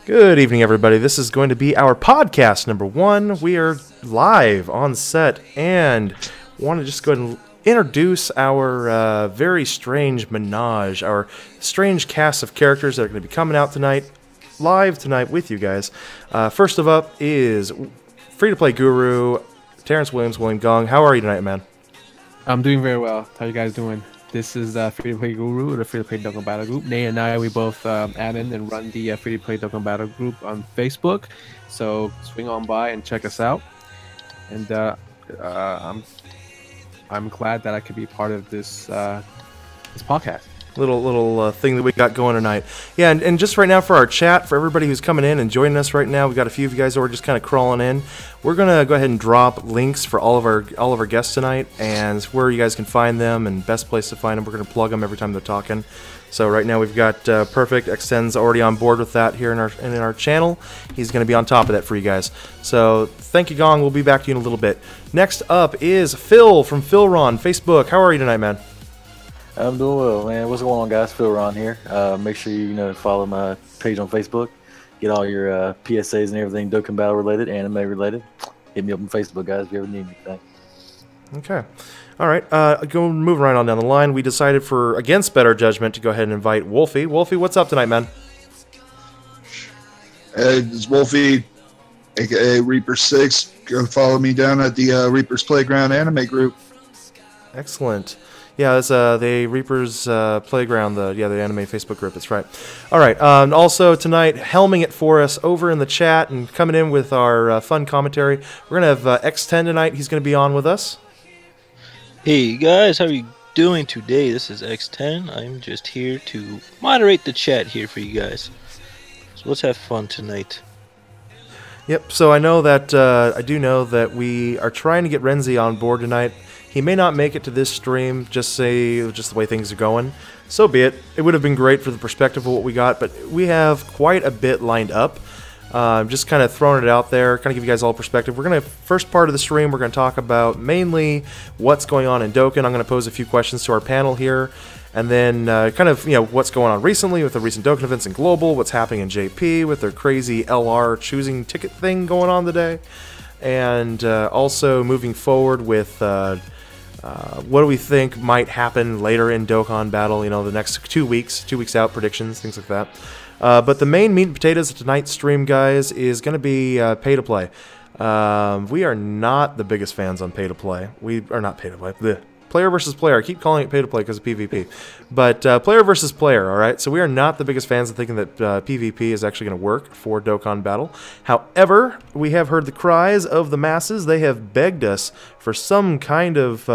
Good evening, everybody. This is going to be our podcast number 1. We are live on set and want to just go ahead and introduce our very strange menage, our strange cast of characters that are going to be coming out tonight, live tonight with you guys. First of up is free-to-play guru Terrence William Gong. How are you tonight, man? I'm doing very well. How you guys doing? This is Free-to-Play Guru, the Free-to-Play Dokkan Battle Group. Nate and I, we both admin and run the Free-to-Play Dokkan Battle Group on Facebook. So swing on by and check us out. And I'm glad that I could be part of this this podcast. Little thing that we got going tonight. Yeah, and just right now for our chat, for everybody who's coming in and joining us right now, we got a few of you guys who are just kind of crawling in. We're gonna go ahead and drop links for all of our guests tonight and where you guys can find them and best place to find them. We're gonna plug them every time they're talking. So right now we've got Perfect X10's already on board with that here in our channel. He's gonna be on top of that for you guys. So thank you, Gong. We'll be back to you in a little bit. Next up is Phil from PhilRon Facebook. How are you tonight, man? I'm doing well, man. What's going on, guys? Phil Ron here. Make sure you follow my page on Facebook. Get all your PSAs and everything Dokkan Battle related, anime related. Hit me up on Facebook, guys, if you ever need anything. Okay. All right. Moving right on down the line. We decided against better judgment to go ahead and invite Wolfie. Wolfie, what's up tonight, man? It's Wolfie, aka Reaper6. Go follow me down at the Reaper's Playground anime group. Excellent. Yeah, it's the Reaper's Playground, the anime Facebook group. That's right. All right. Also tonight, helming it for us over in the chat and coming in with our fun commentary. We're gonna have X10 tonight. He's gonna be on with us. Hey guys, how are you doing today? This is X10. I'm just here to moderate the chat here for you guys. So let's have fun tonight. Yep. So I know that I do know that we are trying to get Renzi on board tonight. He may not make it to this stream, just the way things are going. So be it. It would have been great for the perspective of what we got, but we have quite a bit lined up. Just kind of throwing it out there, kind of give you guys all perspective. We're going to, first part of the stream, we're going to talk about mainly what's going on in Dokkan. I'm going to pose a few questions to our panel here, and then kind of, what's going on recently with the recent Dokkan events in Global, what's happening in JP with their crazy LR choosing ticket thing going on today, and also moving forward with... what do we think might happen later in Dokkan Battle, the next 2 weeks out, predictions, things like that. But the main meat and potatoes of tonight's stream, guys, is going to be pay-to-play. We are not the biggest fans on pay-to-play. We are not pay-to-play. Blech. Player versus player. I keep calling it pay-to-play because of PvP. But player versus player, all right? So we are not the biggest fans of thinking that PvP is actually going to work for Dokkan Battle. However, we have heard the cries of the masses. They have begged us for some kind of,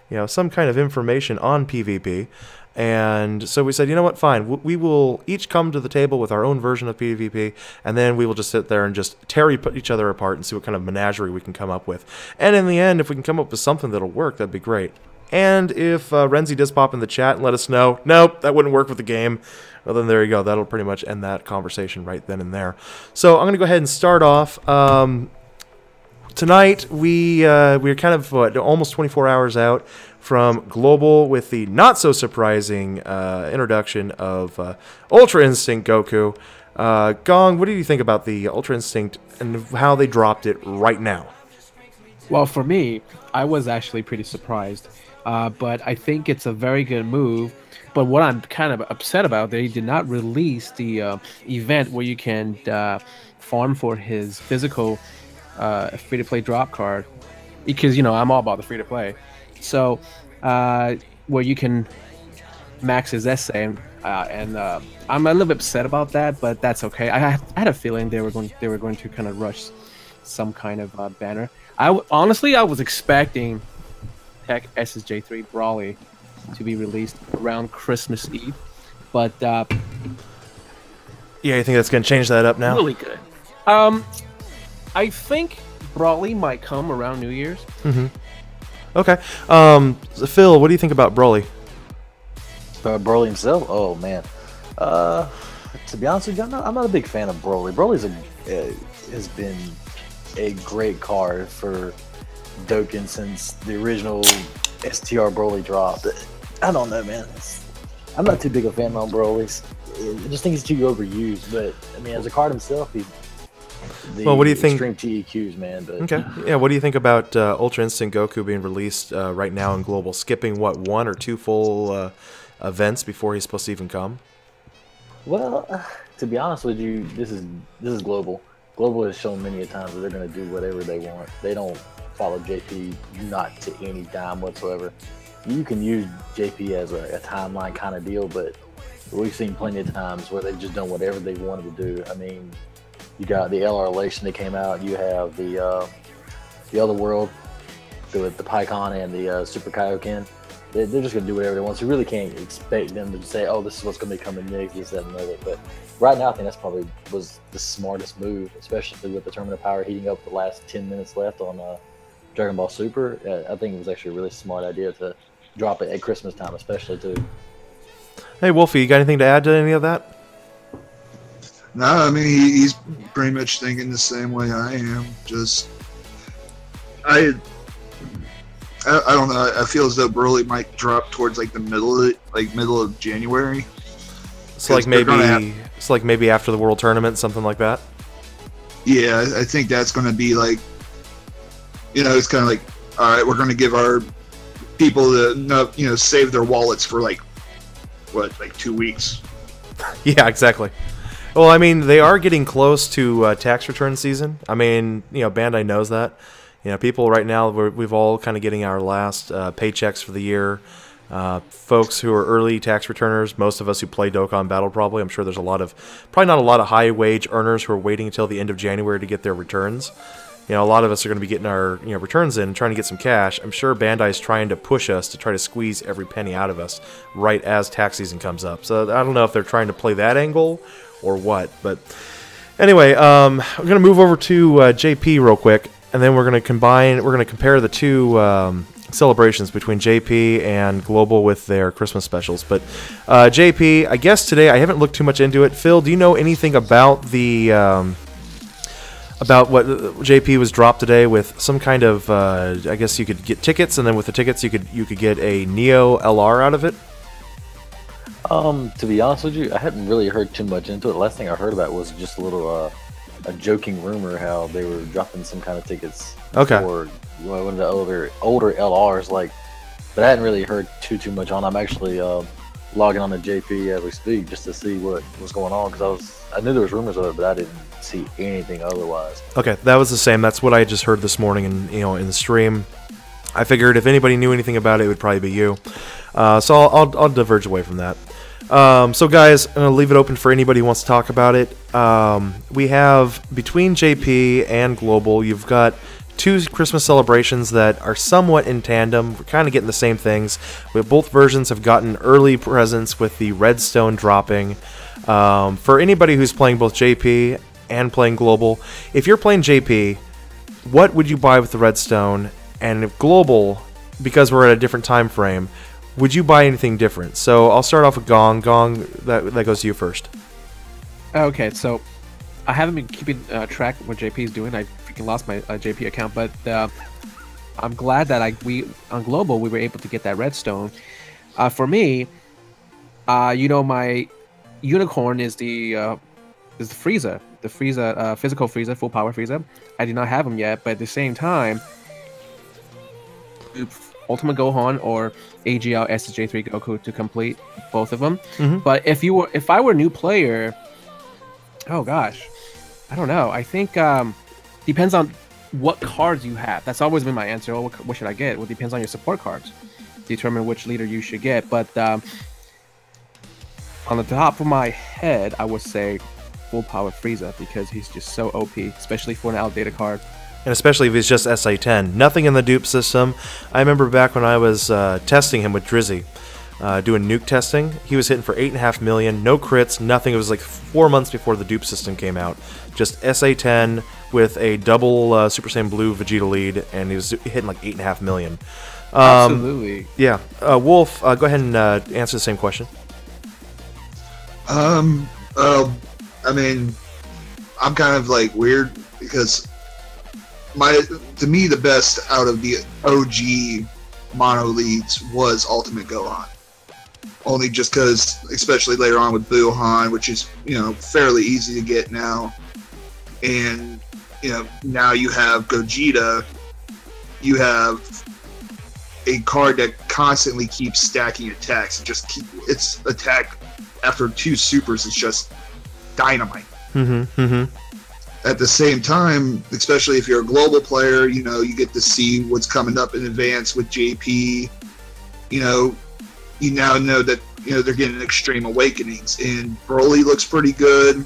information on PvP. And so we said, you know what, fine. We will each come to the table with our own version of PvP, and then we will just sit there and just tear each other apart and see what kind of menagerie we can come up with. And in the end, if we can come up with something that'll work, that'd be great. And if Renzi does pop in the chat and let us know, nope, that wouldn't work with the game, well, then there you go. That'll pretty much end that conversation right then and there. So I'm going to go ahead and start off. Tonight, we're kind of almost 24 hours out from Global with the not-so-surprising introduction of Ultra Instinct Goku. Gong, what do you think about the Ultra Instinct and how they dropped it right now? Well, for me, I was actually pretty surprised. But I think it's a very good move. But what I'm kind of upset about, they did not release the event where you can farm for his physical free-to-play drop card. Because, I'm all about the free-to-play. So, where you can max his essay, and I'm a little bit upset about that, but that's okay. I had a feeling they were going to kind of rush some kind of banner. Honestly, I was expecting Tech SSJ3 Brawly to be released around Christmas Eve, but yeah, you think that's going to change that up now? Really good. I think Brawly might come around New Year's. Mm-hmm. Okay. Phil, what do you think about Broly? Broly himself? Oh, man. To be honest with you, I'm not a big fan of Broly. Broly's has been a great card for Dokkan since the original STR Broly dropped. I don't know, man. I'm not too big a fan on Broly's. I just think he's too overused. But I mean, as a card himself, he's the Well, what do you think? extreme TEQs, man. But Okay, yeah. What do you think about Ultra Instinct Goku being released right now in Global, skipping what 1 or 2 full events before he's supposed to even come? well, to be honest with you, this is global. Global has shown many a times that they're going to do whatever they want. They don't follow JP not to any dime whatsoever. You can use JP as a timeline kind of deal, but we've seen plenty of times where they've just done whatever they wanted to do. I mean, you got the LR Elation that came out. You have the other world with the PyCon and the Super Kaioken. They're just going to do whatever they want. So you really can't expect them to say, oh, this is what's going to be coming next, this, that, and the other. But right now, I think that's probably was the smartest move, especially with the Tournament of Power heating up the last 10 minutes left on Dragon Ball Super. I think it was actually a really smart idea to drop it at Christmas time, especially, too. Hey, Wolfie, you got anything to add to any of that? No, I mean he's pretty much thinking the same way I am. Just I don't know. I feel as though Broly might drop towards like the middle of January. So like maybe after the World Tournament, something like that. Yeah, I think that's going to be like, it's kind of like, all right, we're going to give our people to save their wallets for like 2 weeks. Yeah, exactly. Well, I mean, they are getting close to tax return season. I mean, Bandai knows that. People right now, we've all kind of getting our last paychecks for the year. Folks who are early tax returners, most of us who play Dokkan Battle probably, I'm sure there's probably not a lot of high wage earners who are waiting until the end of January to get their returns. A lot of us are going to be getting our returns in, trying to get some cash. I'm sure Bandai's trying to push us to try to squeeze every penny out of us right as tax season comes up. So I don't know if they're trying to play that angle or what. But anyway, we're going to move over to JP real quick, and then we're going to compare the two celebrations between JP and Global with their Christmas specials. But JP, I guess today I haven't looked too much into it. Phil, do you know anything about the about what JP was dropped today with some kind of I guess you could get tickets, and then with the tickets you could get a Neo LR out of it? To be honest with you, I hadn't really heard too much into it. The last thing I heard about was just a little a joking rumor how they were dropping some kind of tickets for one of the older LRs, but I hadn't really heard too much on. I'm actually logging on to JP as we speak just to see what was going on, because I knew there was rumors of it, but I didn't see anything otherwise. Okay, that was the same. That's what I just heard this morning in the stream. I figured if anybody knew anything about it, it would probably be you. So I'll diverge away from that. So guys, I'm going to leave it open for anybody who wants to talk about it. We have, between JP and Global, you've got two Christmas celebrations that are somewhat in tandem. We're kind of getting the same things. Both versions have gotten early presents with the Redstone dropping. For anybody who's playing both JP and playing Global, if you're playing JP, what would you buy with the Redstone? And if Global, because we're at a different time frame, would you buy anything different? So I'll start off with Gong. Gong, that goes to you first. Okay, so I haven't been keeping track of what JP is doing. I freaking lost my JP account, but I'm glad that on Global we were able to get that Redstone. For me, my unicorn is the Frieza, physical Frieza, full power Frieza. I do not have him yet, but at the same time, Ultimate Gohan or AGL SSJ3 Goku to complete both of them. But if I were a new player, oh gosh, I don't know. I think depends on what cards you have. That's always been my answer. Oh, what should I get? Well, it depends on your support cards. Determine which leader you should get. But on the top of my head, I would say full power Frieza, because he's just so OP, especially for an outdated card. And especially if he's just SA10. Nothing in the dupe system. I remember back when I was testing him with Drizzy, doing nuke testing, he was hitting for 8.5 million, no crits, nothing. It was like 4 months before the dupe system came out. Just SA10 with a double Super Saiyan Blue Vegeta lead, and he was hitting like 8.5 million. Absolutely. Yeah. Wolf, go ahead and answer the same question. I mean, I'm kind of like weird because to me the best out of the OG mono leads was Ultimate Gohan. only just because, especially later on with Buhan, which is fairly easy to get now, and now you have Gogeta, you have a card that constantly keeps stacking attacks. Its attack after 2 supers is just dynamite. At the same time, especially if you're a global player, you get to see what's coming up in advance with JP. You now know that they're getting Extreme Awakenings, and Broly looks pretty good.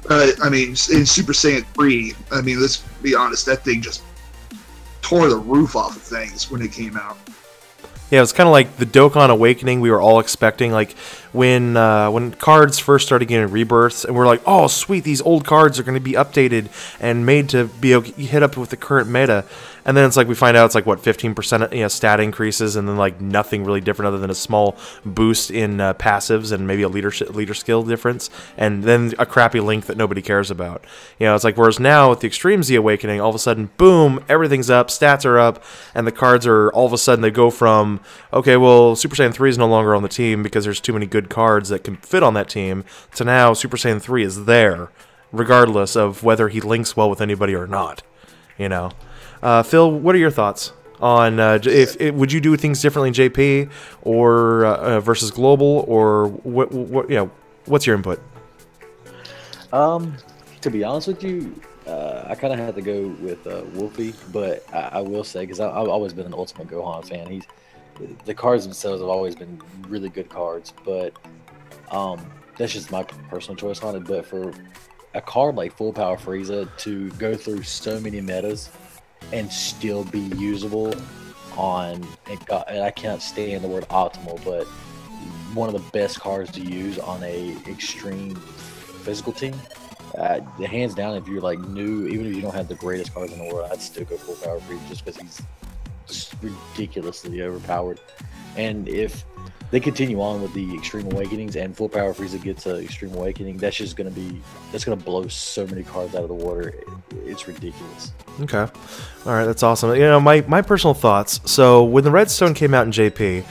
I mean, in Super Saiyan 3, I mean, let's be honest, that thing just tore the roof off of things when it came out. Yeah, it was kind of like the Dokkan Awakening we were all expecting. Like when cards first started getting rebirths, and we're like, oh sweet, these old cards are going to be updated and made to be hit up with the current meta. And then it's like we find out it's like what 15% stat increases, and then like nothing really different other than a small boost in passives and maybe a leader skill difference, and then a crappy link that nobody cares about. It's like whereas now with the Extreme Z Awakening, all of a sudden, boom, everything's up, stats are up, and the cards are all of a sudden they go from okay, well Super Saiyan 3 is no longer on the team because there's too many good cards that can fit on that team, to now Super Saiyan 3 is there, regardless of whether he links well with anybody or not. Phil, what are your thoughts on would you do things differently in JP or versus global, or what's your input? To be honest with you, I kind of had to go with Wolfie, but I will say, because I've always been an Ultimate Gohan fan, the cards themselves have always been really good cards, but that's just my personal choice on it. But for a card like Full Power Frieza to go through so many metas and still be usable on, and I can't stand the word optimal, but one of the best cards to use on a extreme physical team, hands down, if you're like new, even if you don't have the greatest cards in the world, I'd still go Full Power Frieza just because he's just ridiculously overpowered. And if they continue on with the Extreme Awakenings and Full Power Frieza gets an Extreme Awakening, that's gonna blow so many cards out of the water. It's ridiculous. Okay, all right, that's awesome. My personal thoughts. So when the Redstone came out in JP,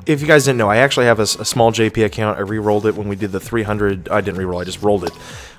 if you guys didn't know, I actually have a small JP account. I re-rolled it when we did the 300. I didn't re-roll. I just rolled it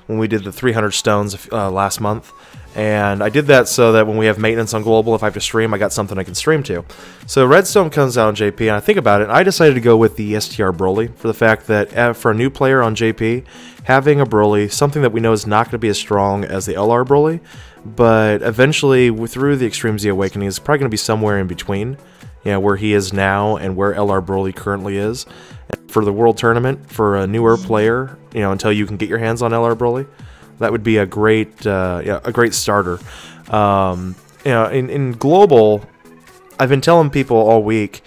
when we did the 300 stones last month. And I did that so that when we have maintenance on global, if I have to stream, I got something I can stream to. So Redstone comes out on JP, and I think about it, and I decided to go with the STR Broly for the fact that for a new player on JP, having a Broly, something that we know is not going to be as strong as the LR Broly, but eventually through the Extreme Z Awakening is probably going to be somewhere in between, where he is now and where LR Broly currently is. And for the World Tournament, for a newer player, until you can get your hands on LR Broly, that would be a great starter. In global, I've been telling people all week,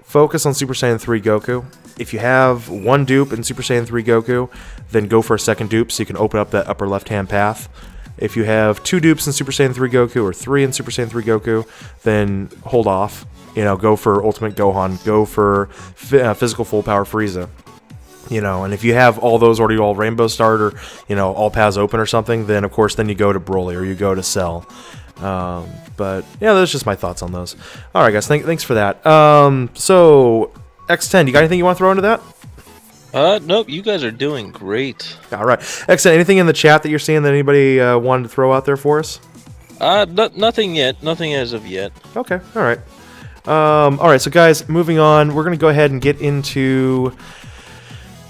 focus on Super Saiyan 3 Goku. If you have one dupe in Super Saiyan 3 Goku, then go for a second dupe so you can open up that upper left-hand path. If you have 2 dupes in Super Saiyan 3 Goku or 3 in Super Saiyan 3 Goku, then hold off. Go for Ultimate Gohan. Go for Physical Full Power Frieza. And if you have all those already all Rainbow Starred or, all paths open or something, then of course then you go to Broly or you go to Cell. But yeah, that's just my thoughts on those. All right, guys, thanks for that. So X10, you got anything you want to throw into that? Nope, you guys are doing great. All right, X10, anything in the chat that you're seeing that anybody wanted to throw out there for us? Nothing yet. Nothing as of yet. Okay, all right. All right, so guys, moving on, we're gonna go ahead and get into.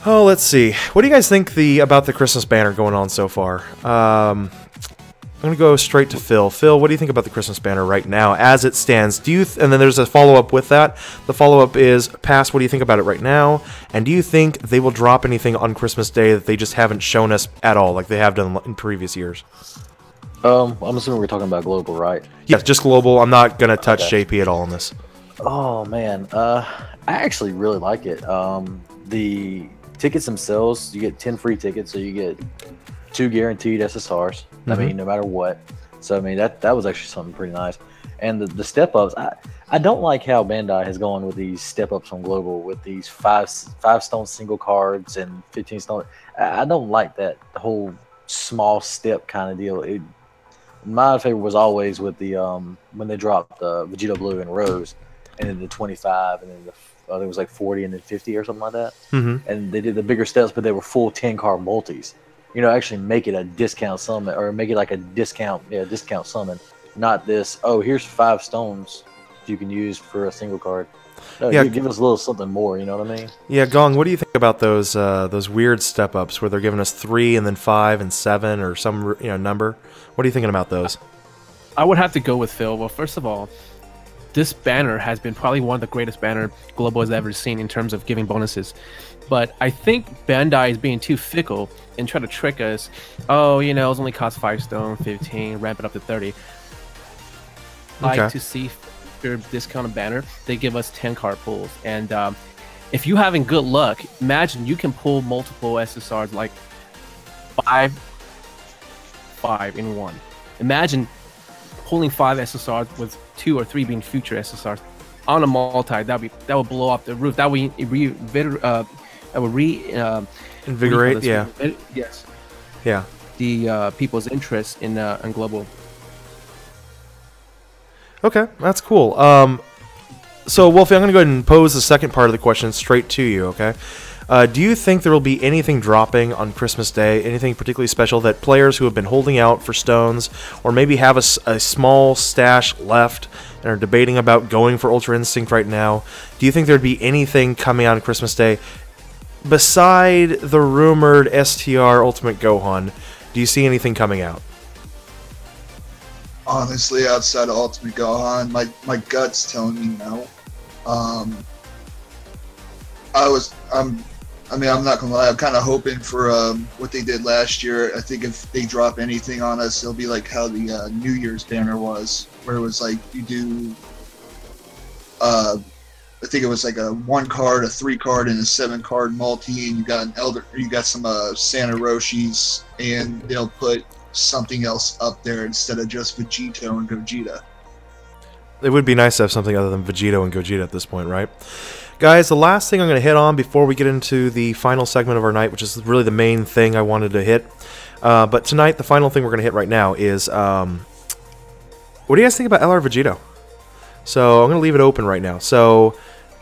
Oh, let's see. What do you guys think about the Christmas banner going on so far? I'm going to go straight to Phil. Phil, what do you think about the Christmas banner right now as it stands? And then there's a follow-up with that. The follow-up is, Pass, what do you think about it right now? And do you think they will drop anything on Christmas Day that they just haven't shown us at all, like they have done in previous years? I'm assuming we're talking about global, right? Yeah, just global. I'm not going to touch JP at all on this. Oh, man. I actually really like it. The tickets themselves, you get 10 free tickets, so you get 2 guaranteed SSRs. I mean, no matter what. So I mean, that was actually something pretty nice. And the step ups, I don't like how Bandai has gone with these step ups on global with these 5 stone single cards and 15 stone. I don't like that whole small step kind of deal. My favorite was always with the when they dropped Vegito Blue and Rose. and then the 25, and then I think it was like 40 and then 50 or something like that. Mm-hmm. And they did the bigger steps, but they were full 10-card multis. Actually make it a discount summon, or make it like a discount summon, not this. Oh, here's 5 stones you can use for a single card. No, Yeah. give us a little something more. You know what I mean? Yeah, Gong, what do you think about those weird step ups where they're giving us 3 and then 5 and 7 or some number? What are you thinking about those? I would have to go with Phil. Well, first of all, this banner has been probably one of the greatest banner Global has ever seen in terms of giving bonuses. But I think Bandai is being too fickle and trying to trick us. Oh, it's only cost 5 stone, 15, ramp it up to 30. Like to see your discounted banner, they give us 10 card pulls. And if you're having good luck, imagine you can pull multiple SSRs, like 5 in one. Imagine pulling 5 SSRs with 2 or 3 being future SSRs on a multi. That would blow up the roof. That would Invigorate, yeah. Yes. Yeah. The people's interest in Global. Okay, that's cool. So, Wolfie, I'm going to go ahead and pose the second part of the question straight to you, okay? Do you think there will be anything dropping on Christmas Day, anything particularly special that players who have been holding out for stones, or maybe have a small stash left and are debating about going for Ultra Instinct right now, do you think there'd be anything coming out on Christmas Day beside the rumored STR Ultimate Gohan? Do you see anything coming out? Honestly, outside of Ultimate Gohan, my gut's telling me no. I'm not gonna lie. I'm kind of hoping for what they did last year. I think if they drop anything on us, it'll be like how the New Year's banner was, where it was like you do. I think it was like a 1 card, a 3 card, and a 7 card multi, and you got some Santa Roshis, and they'll put something else up there instead of just Vegito and Gogeta. It would be nice to have something other than Vegito and Gogeta at this point, right? Guys, the last thing I'm going to hit on before we get into the final segment of our night, which is really the main thing I wanted to hit. But tonight, the final thing we're going to hit right now is, what do you guys think about LR Vegito? So I'm going to leave it open right now. So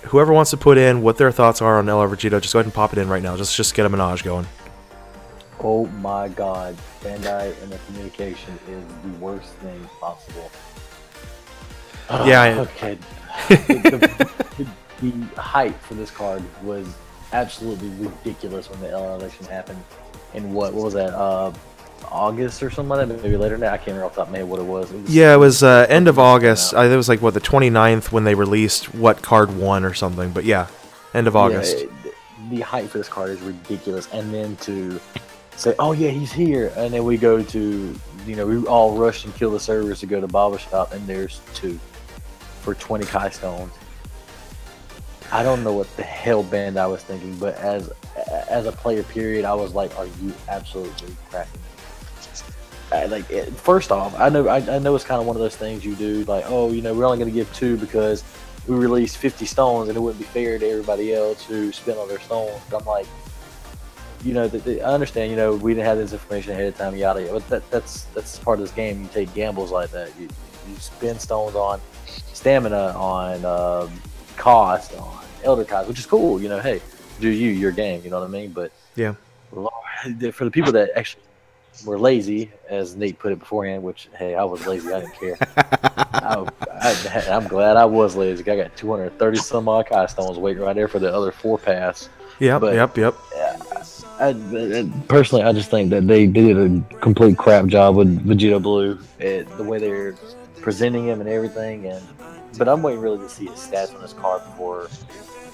whoever wants to put in what their thoughts are on LR Vegito, just go ahead and pop it in right now. Just get a menage going. Oh my God, Bandai and the communication is the worst thing possible. Yeah. Okay. The hype for this card was absolutely ridiculous when the LR election happened. In what was that? August or something like that? Maybe later now. I can't remember off the top of my head what it was. It was end of August. It was like the 29th when they released what card 1 or something. But yeah, end of August. Yeah, the hype for this card is ridiculous, and then to say, "Oh yeah, he's here," and then we go to, we all rush and kill the servers to go to Baba Shop, and there's 2 for 20 Kai stones. I don't know what the hell Bandai was thinking, but as a player, period, I was like, "Are you absolutely cracking me?" First off, I know it's kind of one of those things you do, like, "Oh, we're only going to give 2 because we released 50 stones, and it wouldn't be fair to everybody else who spent on their stones." But I'm like, I understand, we didn't have this information ahead of time, yada yada. But that's part of this game. You take gambles like that. You spend stones on stamina, on cost, on Elder Kais, which is cool. Hey, do your game. You know what I mean? But Yeah. Lord, for the people that actually were lazy, as Nate put it beforehand, which, hey, I was lazy. I didn't care. I'm glad I was lazy. I got 230 some odd Kai stones waiting right there for the other 4 pass. Yep. Personally, I just think that they did a complete crap job with Vegito Blue, the way they're presenting him and everything. But I'm waiting really to see his stats on this card before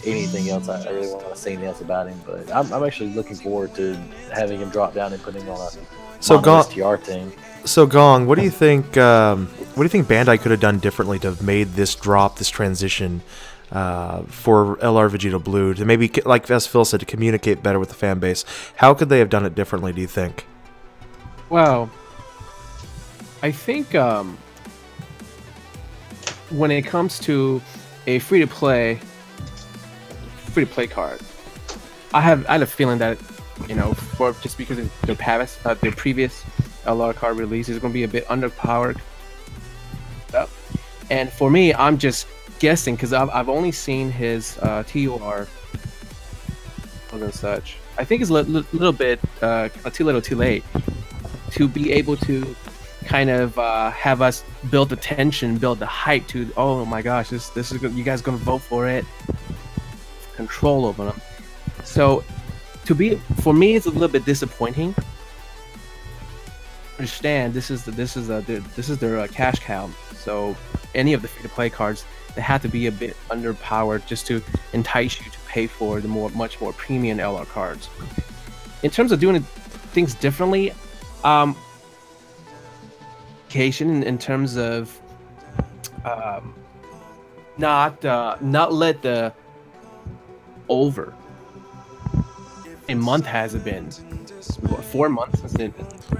anything else. I really want to say anything else about him, but I'm actually looking forward to having him drop down and putting him on a STR team. So Gong, what do you think? What do you think Bandai could have done differently to have made this transition for LR Vegito Blue, to maybe, like as Phil said, to communicate better with the fan base? How could they have done it differently, do you think? Well, I think when it comes to a free-to-play card, I had a feeling that, for just because of their previous LR card release is going to be a bit underpowered. And for me, I'm just guessing because I've only seen his TUR and such. I think it's a little bit too little, too late to be able to kind of have us build the tension, build the hype to. Oh my gosh, this is you guys gonna vote for it? Control over them. So for me, it's a little bit disappointing. Understand this is their cash cow. So any of the free-to-play cards, they have to be a bit underpowered just to entice you to pay for the much more premium LR cards. In terms of doing things differently, in terms of not let the over a month has it been? What, 4 months since it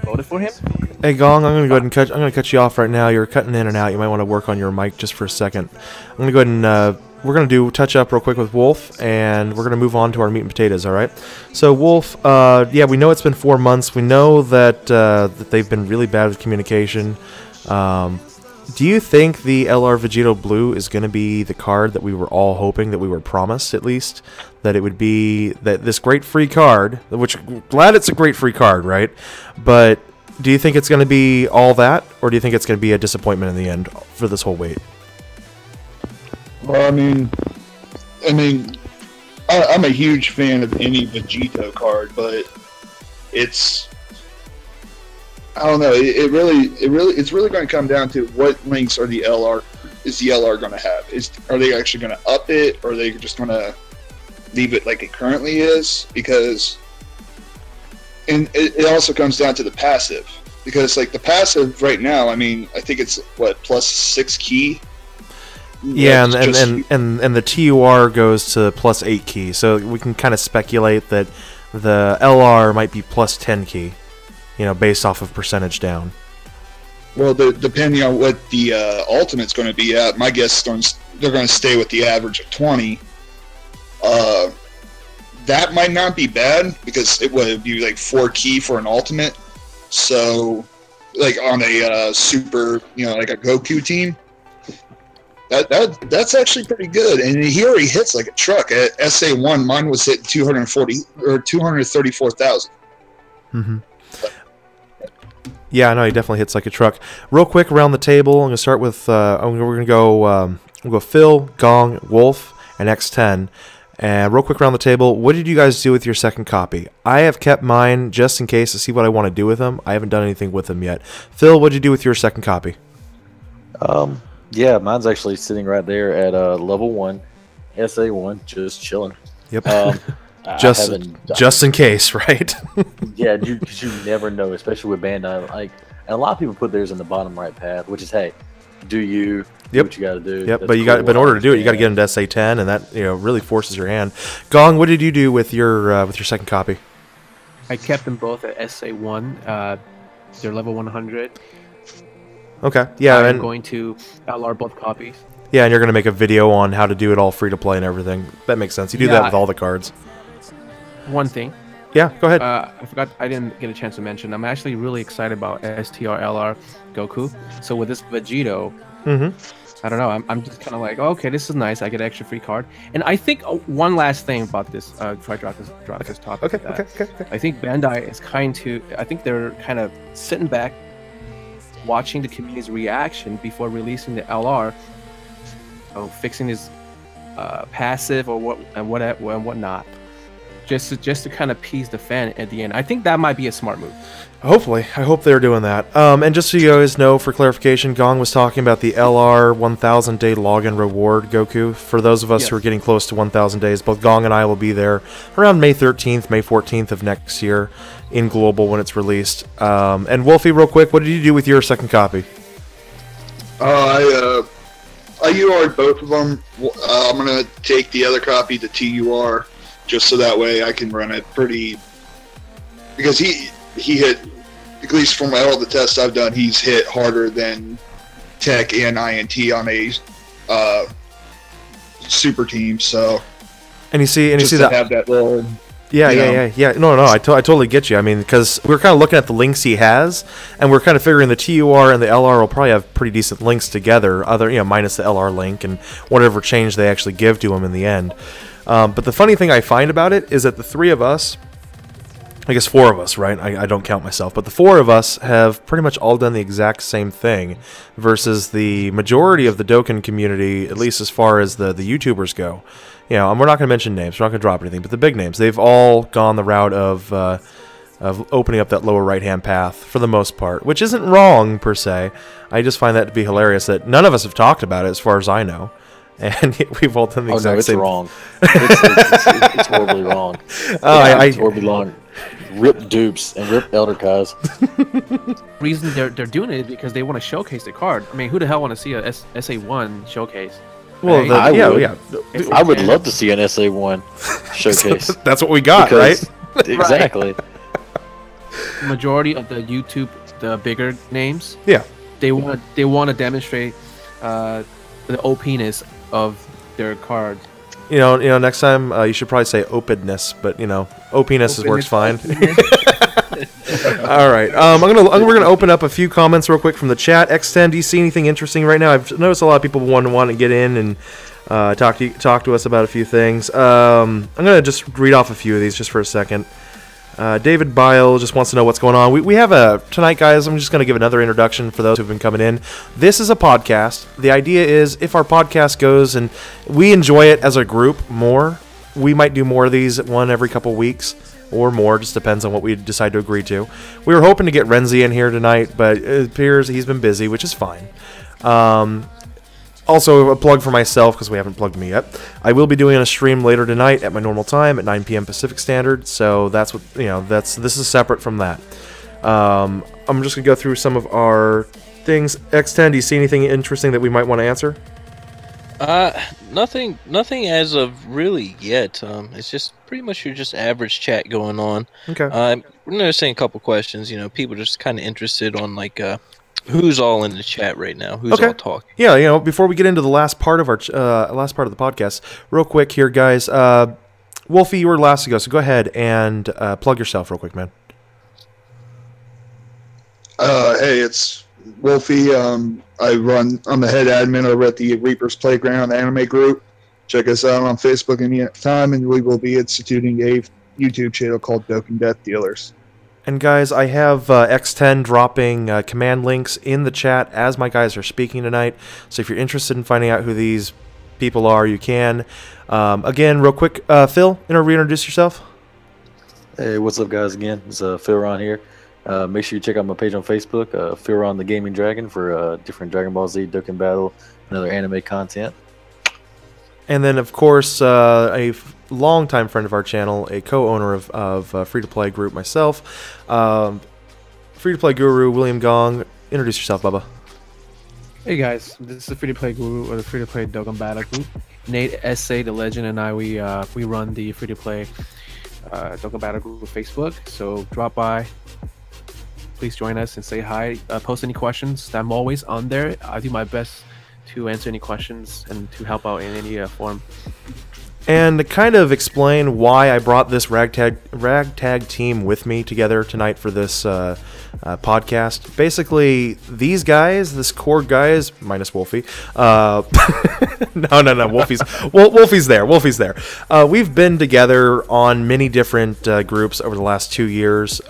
voted for him? Hey Gong, I'm gonna go ahead and cut you off right now. You're cutting in and out. You might want to work on your mic just for a second. I'm gonna go ahead and we're gonna do touch up real quick with Wolf, and we're gonna move on to our meat and potatoes. All right. So Wolf, yeah, we know it's been 4 months. We know that that they've been really bad with communication. Do you think the LR Vegito Blue is going to be the card that we were all hoping, that we were promised at least, that it would be that this great free card, which glad it's a great free card, right? But do you think it's going to be all that, or do you think it's going to be a disappointment in the end for this whole wait? Well, I mean, I'm a huge fan of any Vegito card, but it's, I don't know. It's really going to come down to what links is the LR going to have? Are they actually going to up it, or are they just going to leave it like it currently is? Because, and it also comes down to the passive, because like the passive right now, I mean, I think it's what, +6 key. Yeah, and the TUR goes to +8 key, so we can kind of speculate that the LR might be +10 key. You know, based off of percentage down. Well, depending on what the ultimate's going to be at, my guess is they're going to stay with the average of 20. That might not be bad, because it would be like 4 key for an ultimate. So, like on a super, like a Goku team, that's actually pretty good. And he already hits like a truck. At SA1, mine was hitting 240 or 234,000. Mm-hmm. Yeah, I know he definitely hits like a truck. Real quick around the table, I'm gonna start with we're gonna go we'll go Phil, Gong, Wolf, and X10. And real quick around the table, what did you guys do with your second copy? I have kept mine just in case to see what I want to do with them. I haven't done anything with them yet. Phil, what did you do with your second copy? Yeah, mine's actually sitting right there at level 1, SA1, just chilling. Yep. Just in case, right? Yeah, because you never know, especially with Bandai. Like, and a lot of people put theirs in the bottom right path, which is, hey, do what you got to do. Yep, but but in order to do it, you got to get into SA10, and that really forces your hand. Gong, what did you do with your second copy? I kept them both at SA1. They're level 100. Okay, yeah, I'm going to LR both copies. Yeah, and you're going to make a video on how to do it all free to play and everything. That makes sense. You do that with all the cards. One thing. Yeah, go ahead. I forgot, I didn't get a chance to mention, I'm actually really excited about STR LR Goku. So with this Vegito, I don't know, I'm just kind of like, okay, this is nice. I get an extra free card. And I think one last thing about this, before I drop this topic. Okay. I think Bandai is I think they're kind of sitting back, watching the community's reaction before releasing the LR, fixing his passive or whatnot. Just to kind of appease the fan at the end. I think that might be a smart move. Hopefully. I hope they're doing that. And just so you guys know, for clarification, Gong was talking about the LR 1,000 day login reward Goku. For those of us who are getting close to 1,000 days, both Gong and I will be there around May 13th, May 14th of next year in Global when it's released. And Wolfie, real quick, what did you do with your second copy? I UR'd both of them. I'm going to take the other copy to TUR. Just so that way I can run it pretty, because he hit, at least from all the tests I've done, he's hit harder than Tech and INT on a super team. So and you see that have that little Yeah. No, I totally get you. I mean, because we're kind of looking at the links he has, and we're kind of figuring the TUR and the LR will probably have pretty decent links together, minus the LR link and whatever change they actually give to him in the end. But the funny thing I find about it is that the three of us, I guess 4 of us, right? I don't count myself, but the 4 of us have pretty much all done the exact same thing versus the majority of the Dokkan community, at least as far as the YouTubers go. And we're not going to mention names, we're not going to drop anything, but the big names, they've all gone the route of opening up that lower right-hand path for the most part, which isn't wrong per se. I just find that to be hilarious that none of us have talked about it as far as I know. And we've all done the exact same. Wrong. It's horribly wrong. It's horribly wrong. Rip dupes and rip elder Kaz. Reason they're doing it is because they want to showcase the card. I mean, who the hell want to see a SA1 showcase? Well, right? I would love to see an SA1 showcase. That's what we got, right? Exactly. Majority of the YouTube, the bigger names, they want to demonstrate the OP-ness of their card. Next time you should probably say openness, but openness works fine. All right, we're gonna open up a few comments real quick from the chat. X10, do you see anything interesting right now? I've noticed a lot of people want to get in and talk to us about a few things. I'm gonna just read off a few of these just for a second. David Bile just wants to know what's going on. We have tonight, guys, I'm just going to give another introduction for those who've been coming in. This is a podcast. The idea is if our podcast goes and we enjoy it as a group more, we might do more of these, one every couple weeks or more. Just depends on what we decide to agree to. We were hoping to get Renzi in here tonight, but it appears he's been busy, which is fine. Also, a plug for myself, because we haven't plugged me yet. I will be doing a stream later tonight at my normal time at 9 p.m. Pacific Standard, so that's what, this is separate from that. I'm just going to go through some of our things. X10, do you see anything interesting that we might want to answer? Nothing as of really yet. It's just pretty much your just average chat going on. Okay. We're noticing a couple questions, people just kind of interested on, like, who's all in the chat right now? Who's all talking? Yeah, before we get into the last part of our last part of the podcast, real quick here, guys. Wolfie, you were last to go, so go ahead and plug yourself real quick, man. Hey, it's Wolfie. I'm the head admin over at the Reaper's Playground anime group. Check us out on Facebook any time, and we will be instituting a YouTube channel called Dokkan Death Dealers. And guys, I have X10 dropping command links in the chat as my guys are speaking tonight. So if you're interested in finding out who these people are, you can. Again, real quick, Phil, reintroduce yourself. Hey, what's up, guys? Again, it's Phil Ron here. Make sure you check out my page on Facebook, Phil Ron the Gaming Dragon, for different Dragon Ball Z, Dokkan Battle, and other anime content. And then, of course, a longtime friend of our channel, a co-owner of Free-to-Play Group, myself, Free-to-Play Guru, William Gong. Introduce yourself, Bubba. Hey guys, this is the Free-to-Play Guru, or the Free-to-Play Dokkan Battle Group. Nate, S.A., the Legend, and I, we run the Free-to-Play Dokkan Battle Group with Facebook, so drop by. Please join us and say hi. Post any questions. I'm always on there. I do my best to answer any questions and to help out in any form. And to kind of explain why I brought this ragtag team with me together tonight for this podcast. Basically, these guys, this core guys, minus Wolfie. No, Wolfie's there. Wolfie's there. We've been together on many different groups over the last 2 years,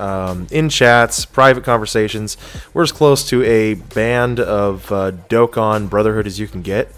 in chats, private conversations. We're as close to a band of Dokkan brotherhood as you can get.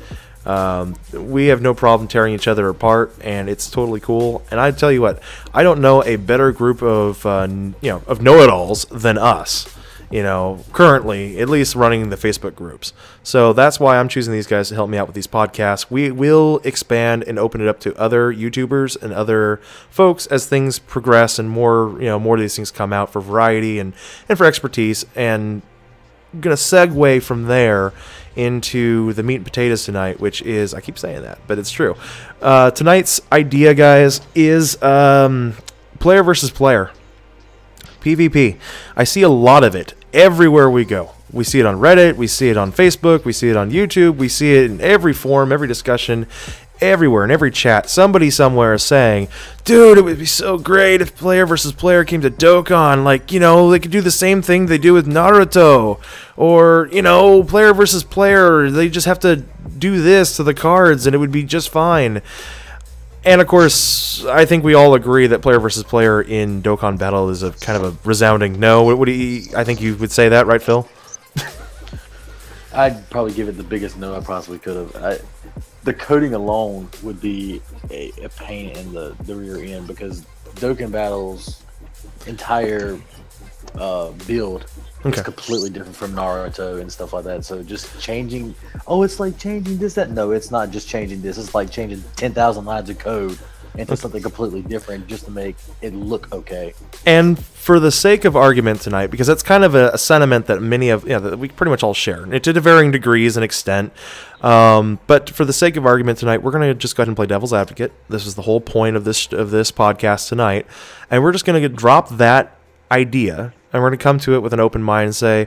We have no problem tearing each other apart, and it's totally cool. And I tell you what, I don't know a better group of of know-it-alls than us. Currently, at least running the Facebook groups. So that's why I'm choosing these guys to help me out with these podcasts. We will expand and open it up to other YouTubers and other folks as things progress and more of these things come out for variety and for expertise. And I'm gonna segue from there into the meat and potatoes tonight, which is, I keep saying that, but it's true. Tonight's idea, guys, is player versus player. PvP. I see a lot of it everywhere we go. We see it on Reddit, we see it on Facebook, we see it on YouTube, we see it in every forum, every discussion. everywhere in every chat, somebody somewhere is saying, dude, it would be so great if player versus player came to Dokkan. Like, you know, they could do the same thing they do with Naruto. Or, you know, player versus player, they just have to do this to the cards and it would be just fine. And of course, I think we all agree that player versus player in Dokkan Battle is a kind of a resounding no. I think you would say that, right, Phil? I'd probably give it the biggest no I possibly could have. The coding alone would be a pain in the rear end, because Dokkan Battle's entire build is completely different from Naruto and stuff like that. So just changing, it's like changing this, that. No, it's not just changing this. It's like changing 10,000 lines of code into something completely different just to make it look okay. And for the sake of argument tonight, because that's kind of a sentiment that that we pretty much all share, to varying degrees and extent. But for the sake of argument tonight, we're going to just go ahead and play devil's advocate. This is the whole point of this podcast tonight, and we're just going to drop that idea, and we're going to come to it with an open mind and say,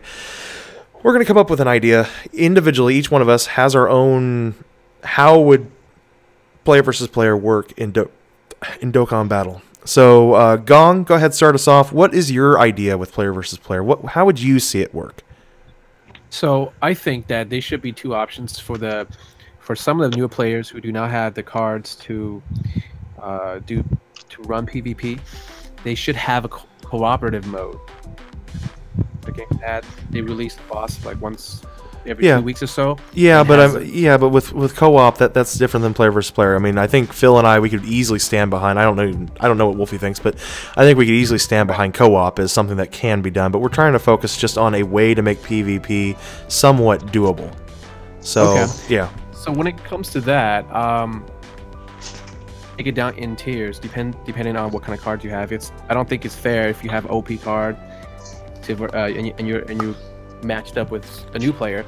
we're going to come up with an idea individually. Each one of us has our own. How would player versus player work in Dokkan Battle? So, Gong, go ahead, start us off. What is your idea with player versus player? How would you see it work? So I think that there should be two options for some of the newer players who do not have the cards to run PvP. They should have a cooperative mode. Okay, that they release the boss like once every 2 weeks or so. Yeah, but with co-op, that's different than player versus player. I mean, I think Phil and we could easily stand behind. I don't know what Wolfie thinks, but I think we could easily stand behind co-op as something that can be done. But we're trying to focus just on a way to make PvP somewhat doable. So yeah. So when it comes to that, take it down in tiers, depending on what kind of cards you have. I don't think it's fair if you have OP card and you matched up with a new player.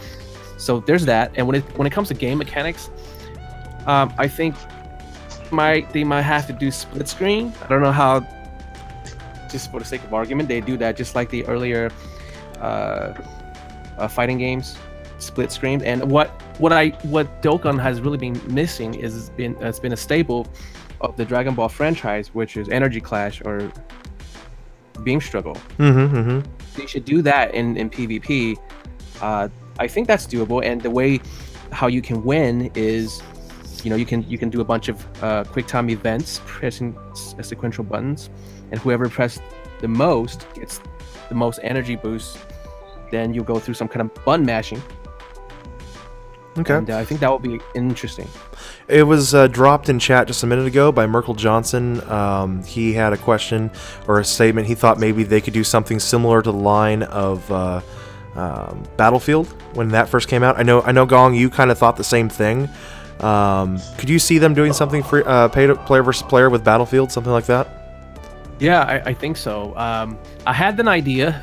So there's that. And when it comes to game mechanics, I think they might have to do split screen. I don't know how, just for the sake of argument, they do that just like the earlier fighting games, split screen. And what Dokkan has really been missing it's been a staple of the Dragon Ball franchise, which is Energy Clash or Beam Struggle. They should do that in PvP. I think that's doable, and the way how you can win is, you can do a bunch of quick time events, pressing sequential buttons, and whoever pressed the most gets the most energy boost. Then you'll go through some kind of button mashing. Okay. And I think that will be interesting. It was dropped in chat just a minute ago by Merkel Johnson. He had a question or a statement. He thought maybe they could do something similar to the line of Battlefield when that first came out. I know, Gong, you kind of thought the same thing. Could you see them doing something for player versus player with Battlefield, something like that? Yeah, I think so. I had an idea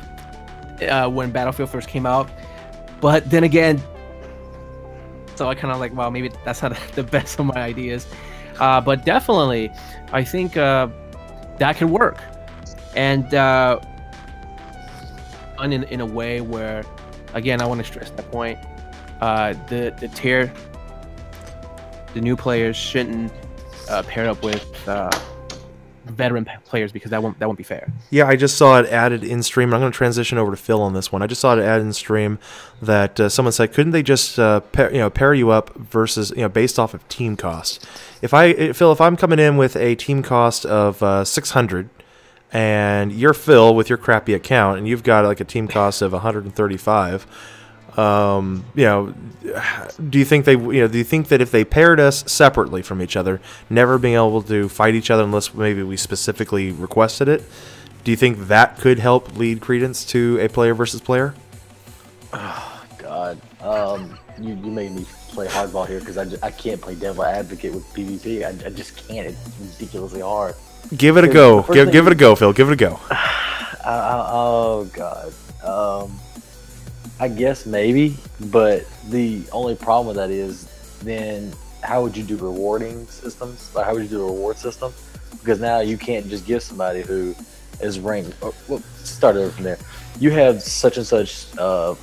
when Battlefield first came out, but then again, so I kind of like, well, maybe that's not the best of my ideas. But definitely, I think that could work. And in a way where, again, I want to stress that point, the new players shouldn't pair up with veteran players, because that won't be fair. Yeah, I just saw it added in stream. I'm going to transition over to Phil on this one. I just saw it added in stream that someone said, couldn't they just pair you up versus based off of team cost? Phil, if I'm coming in with a team cost of 600, and you're Phil with your crappy account, and you've got like a team cost of 135. Do you think that if they paired us separately from each other, never being able to fight each other unless maybe we specifically requested it, do you think that could help lead credence to a player versus player? Oh God, you made me play hardball here, because I can't play devil advocate with PvP. I just can't. It's ridiculously hard. Give it a go. Give it a go, Phil. Give it a go. Oh God. I guess maybe, but the only problem with that is, then how would you do rewarding systems? Like, how would you do a reward system? Because now you can't just give somebody who is ranked. Well, start over from there. You have such and such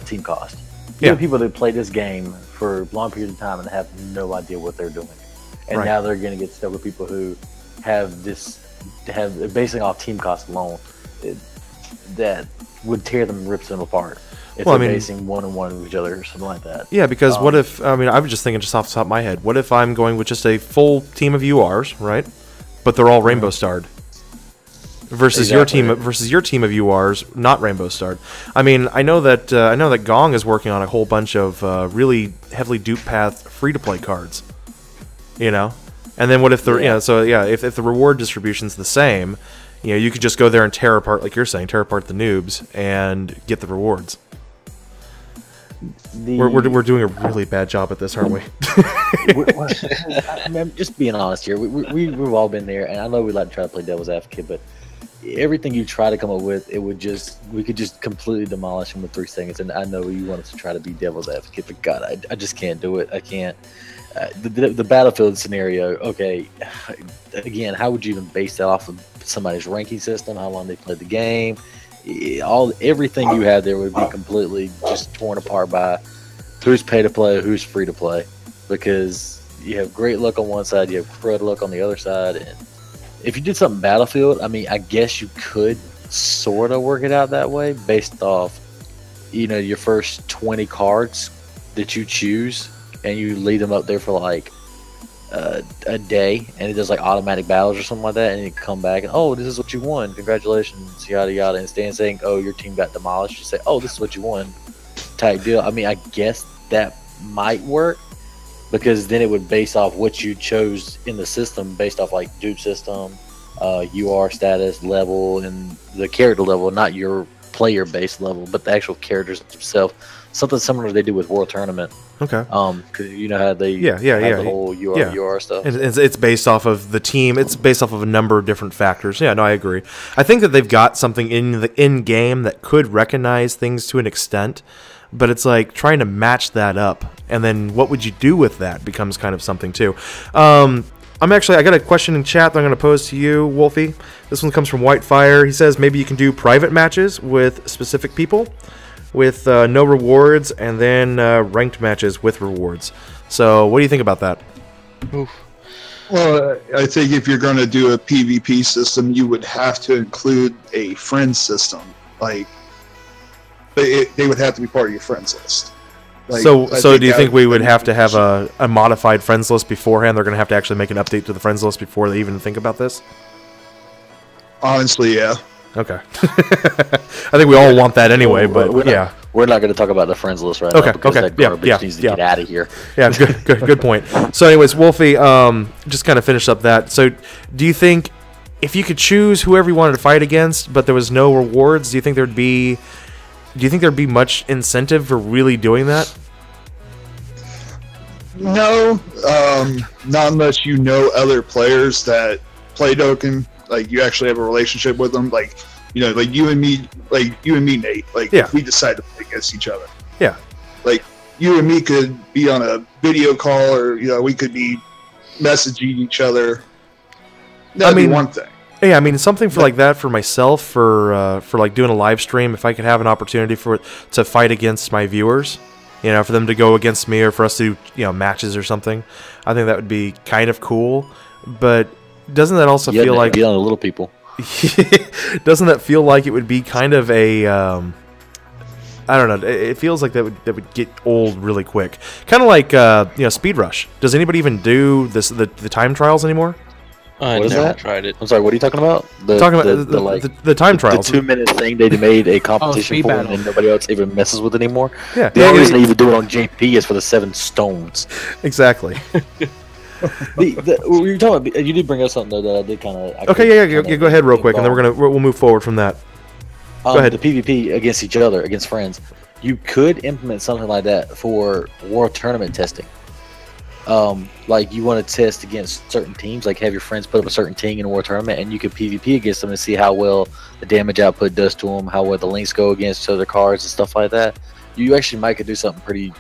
team cost. You have people that play this game for long periods of time and have no idea what they're doing, and Right. now they're going to get stuck with people who have basing off team cost alone, that would tear them, rips them apart. If Well, I they're mean- basing 1-on-1 with each other or something like that. Yeah, because what if, I mean, I was just thinking just off the top of my head, what if I'm going with just a full team of URs, right? But they're all rainbow starred. Versus your team of URs, not rainbow starred. I mean, I know that Gong is working on a whole bunch of really heavily dupe path free to play cards. You know? And then what if if the reward distribution's the same, you know, you could just go there and tear apart, like you're saying, tear apart the noobs and get the rewards. We're doing a really bad job at this, aren't we? I'm just being honest here. We've all been there, and I know we like to try to play devil's advocate, but everything you try to come up with, we could just completely demolish them with 3 seconds. And I know you want us to try to be devil's advocate, but God, I just can't do it. I can't. The battlefield scenario. Okay, again, how would you even base that off of somebody's ranking system? How long they played the game? Everything you had there would be completely just torn apart by who's pay to play, who's free to play, because you have great luck on one side, you have crud luck on the other side. And if you did something battlefield, I mean, I guess you could sort of work it out that way based off, you know, your first 20 cards that you choose, and you leave them up there for like a day, and it does like automatic battles or something like that, and you come back and, oh, this is what you won, congratulations, yada yada. Instead of saying, oh, your team got demolished, you say, oh, this is what you won, type deal. I mean, I guess that might work, because then it would base off what you chose in the system, based off like dupe system, UR status, level, and the character level, not your player based level, but the actual characters themselves. Something similar they do with World Tournament. Okay. Because you know how they have the whole UR stuff. And it's based off of the team. It's based off of a number of different factors. Yeah, no, I agree. I think that they've got something in game that could recognize things to an extent, but it's like trying to match that up, and then what would you do with that becomes kind of something too. I got a question in chat that I'm going to pose to you, Wolfie. This one comes from Whitefire. He says maybe you can do private matches with specific people, with no rewards, and then ranked matches with rewards. So what do you think about that? Oof. Well, I think if you're going to do a PvP system, you would have to include a friend system. Like, they would have to be part of your friends list. Like, so do you think we would have to have a modified friends list beforehand? They're going to have to actually make an update to the friends list before they even think about this? Honestly, yeah. Okay. I think we all want that anyway, but we're not going to talk about the friends list right now, because that garbage needs to get out of here. Yeah, good point. So anyways, Wolfie, just kind of finish up that. So do you think if you could choose whoever you wanted to fight against, but there was no rewards, do you think there'd be much incentive for really doing that? No, not unless you know other players that play Dokkan. Like, you actually have a relationship with them. Like, you know, like you and me, Nate. Like, if we decide to play against each other. Yeah. Like, you and me could be on a video call, or, you know, we could be messaging each other. That'd be one thing. Yeah, I mean, something for like that for myself, for like doing a live stream, if I could have an opportunity to fight against my viewers, you know, for them to go against me, or for us to do, you know, matches or something, I think that would be kind of cool. But doesn't that also feel like get on the little people? Doesn't that feel like it would be kind of a I don't know. It feels like that would get old really quick. Kind of like you know, Speed Rush. Does anybody even do the time trials anymore? I never tried it. I'm sorry, what are you talking about? The time trials. The 2-minute thing they made a competition for, and nobody else even messes with it anymore. Yeah. The only reason they even do it on JP is for the 7 stones. Exactly. You're talking about, you did bring up something though that I did kind of. Okay, yeah. Go ahead real quick, and then we'll move forward from that. Go ahead. The PvP against each other, against friends, you could implement something like that for World Tournament testing. Like, you want to test against certain teams, like have your friends put up a certain team in a World Tournament, and you can PvP against them and see how well the damage output does to them, how well the links go against other cards and stuff like that. You actually might could do something pretty,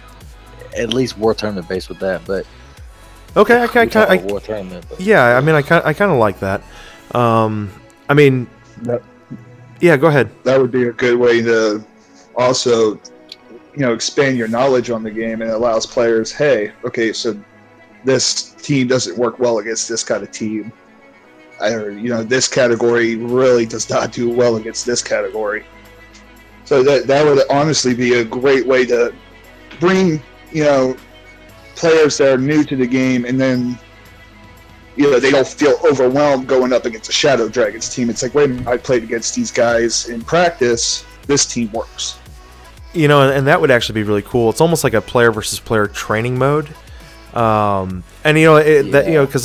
at least World Tournament based with that, but. Okay, War Tournament, yeah, I mean, I kind of like that. I mean, yeah, go ahead. That would be a good way to also, you know, expand your knowledge on the game, and it allows players, hey, okay, so this team doesn't work well against this kind of team. Or, this category really does not do well against this category. So that would honestly be a great way to bring, players that are new to the game, and then, they don't feel overwhelmed going up against a Shadow Dragons team. It's like, wait a minute, I played against these guys in practice. This team works. And that would actually be really cool. It's almost like a player versus player training mode. Because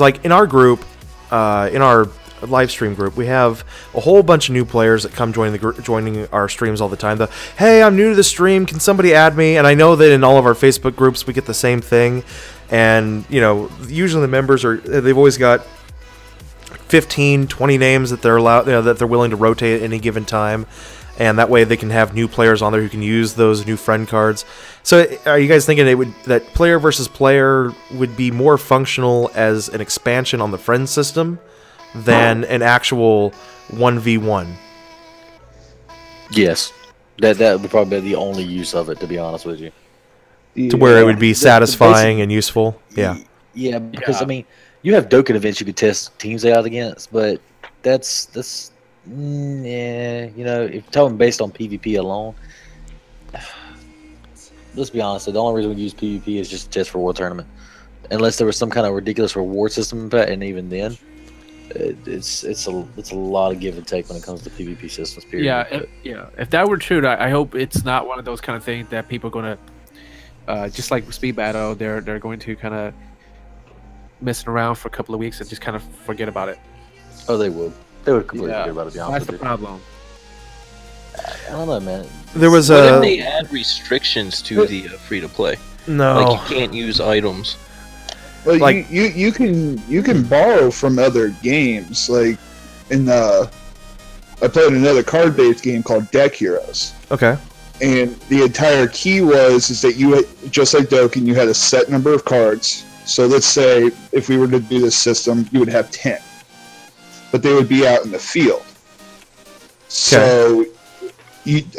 like in our group, in our live stream group, we have a whole bunch of new players that come joining our streams all the time. Hey, I'm new to the stream, can somebody add me? And I know that in all of our Facebook groups we get the same thing. And usually the members they've always got 15, 20 names that they're allowed, that they're willing to rotate at any given time. And that way they can have new players on there who can use those new friend cards. So are you guys thinking that player versus player would be more functional as an expansion on the friend system than an actual 1v1? Yes. That would probably be the only use of it, to be honest with you. To where it would be satisfying and useful? Yeah. Yeah, because, I mean, you have Dokkan events you could test teams out against, but that's if you're talking based on PvP alone, let's be honest, the only reason we use PvP is just to test for World Tournament. Unless there was some kind of ridiculous reward system, and even then, it's a lot of give and take when it comes to PvP systems. Period. If that were true, I hope it's not one of those kind of things that people are going to, just like Speed Battle, they're going to kind of messing around for a couple of weeks and just kind of forget about it. Oh, they would. They would completely forget about it. To be honest That's the problem. I don't know, man. There was what if they add restrictions to the free to play? No, like you can't use items. Well, like you can borrow from other games. Like I played another card-based game called Deck Heroes. Okay. And the entire key is that you had, just like Dokkan, you had a set number of cards. So let's say if we were to do this system, you would have 10, but they would be out in the field. Okay. So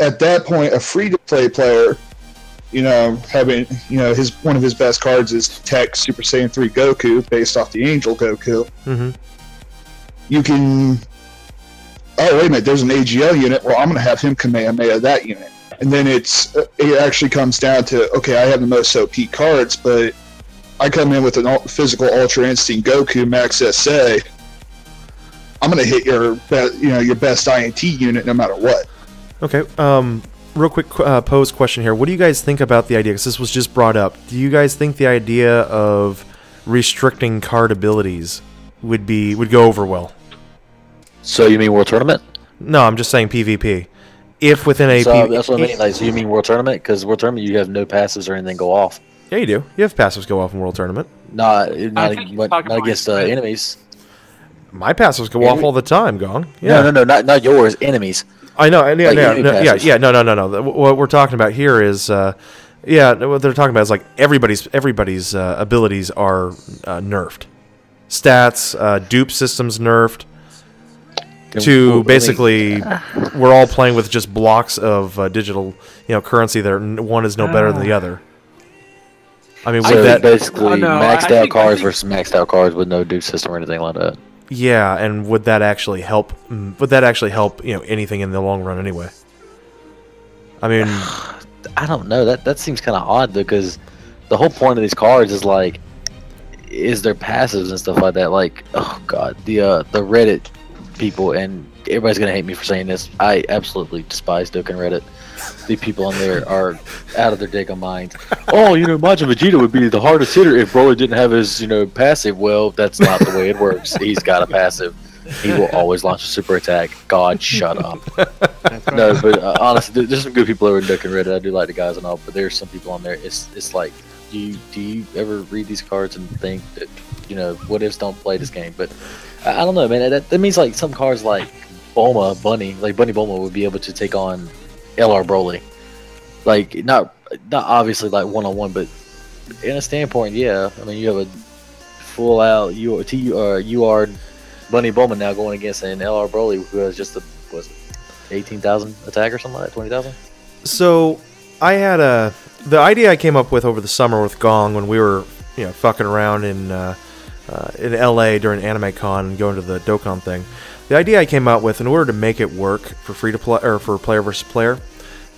at that point, a free-to-play player, having one of his best cards is Tech Super Saiyan 3 Goku, based off the Angel Goku. Mm-hmm. You can. Oh, wait a minute! There's an AGL unit. Well, I'm going to have him Kamehameha that unit, and then it actually comes down to, okay, I have the most OP cards, but I come in with a physical Ultra Instinct Goku Max SA. I'm going to hit your best INT unit no matter what. Okay. Real quick pose question here. What do you guys think about the idea? Because this was just brought up. Do you guys think the idea of restricting card abilities would go over well? So you mean World Tournament? No, I'm just saying PvP. If within a that's what I mean. Like, so you mean World Tournament? Because World Tournament, you have no passives or anything go off. Yeah, you do. You have passives go off in World Tournament. Not against enemies. My passives go off all the time, Gong. Yeah. No, not yours. Enemies. I know. No. What we're talking about here is, what they're talking about is like everybody's abilities are nerfed. Stats, dupe systems nerfed. To basically, we're all playing with just blocks of digital, currency that one is no better than the other. I mean, so that basically maxed out cards versus maxed out cards with no dupe system or anything like that. Yeah, and would that actually help? Would that actually help? Anything in the long run, anyway. I mean, I don't know. That seems kind of odd because the whole point of these cards is their passives and stuff like that. Like, oh god, the Reddit people, and everybody's gonna hate me for saying this. I absolutely despise Dokkan Reddit. The people on there are out of their daggone minds. Oh, Majin Vegito would be the hardest hitter if Broly didn't have his, passive. Well, that's not the way it works. He's got a passive. He will always launch a super attack. God, shut up. No, but honestly, there's some good people over in Dokkan Reddit. I do like the guys and all, but there's some people on there. It's like, do you ever read these cards and think that, what ifs don't play this game? But I don't know, man. That means like some cards like Bunny Bulma would be able to take on LR Broly, like not obviously like one-on-one, but in a standpoint, yeah. I mean, you have a full out UR Bunny Bulma now going against an LR Broly who has just 18,000 attack or something like that, 20,000. So I had the idea I came up with over the summer with Gong when we were fucking around in in LA during Anime Con and going to the Dokkan thing. The idea I came out with in order to make it work for free to play or for player versus player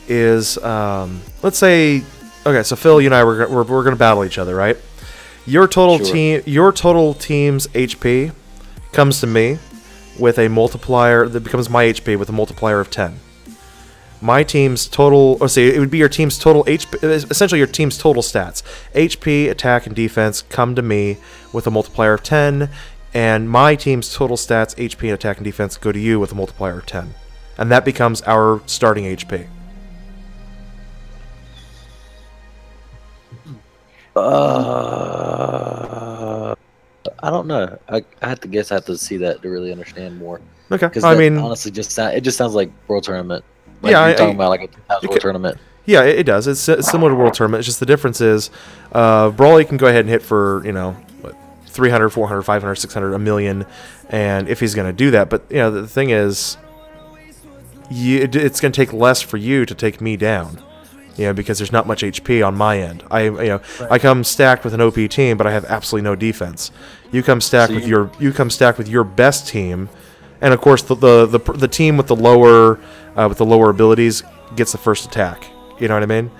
is let's say, okay, so Phil, you and I we're going to battle each other, right? Your total team's HP comes to me with a multiplier that becomes my HP with a multiplier of 10. My team's total, let's see, it would be your team's total HP, essentially your team's total stats. HP, attack, and defense come to me with a multiplier of 10, and my team's total stats, HP, attack, and defense go to you with a multiplier of 10. And that becomes our starting HP. I don't know. I have to guess. I have to see that to really understand more. Okay, Because I mean, honestly, it just sounds like World Tournament. Like yeah, you're talking about like a 2000 World Tournament. Yeah, it does. It's similar to World Tournament. It's just the difference is, Brawly can go ahead and hit for, you know, what, 300, 400, 500, 600, a million, and if he's going to do that. But, you know, the thing is, it's going to take less for you to take me down, you know, because there's not much HP on my end. I come stacked with an OP team, but I have absolutely no defense. You come stacked with your best team, and of course the team with the lower abilities gets the first attack. You know what I mean?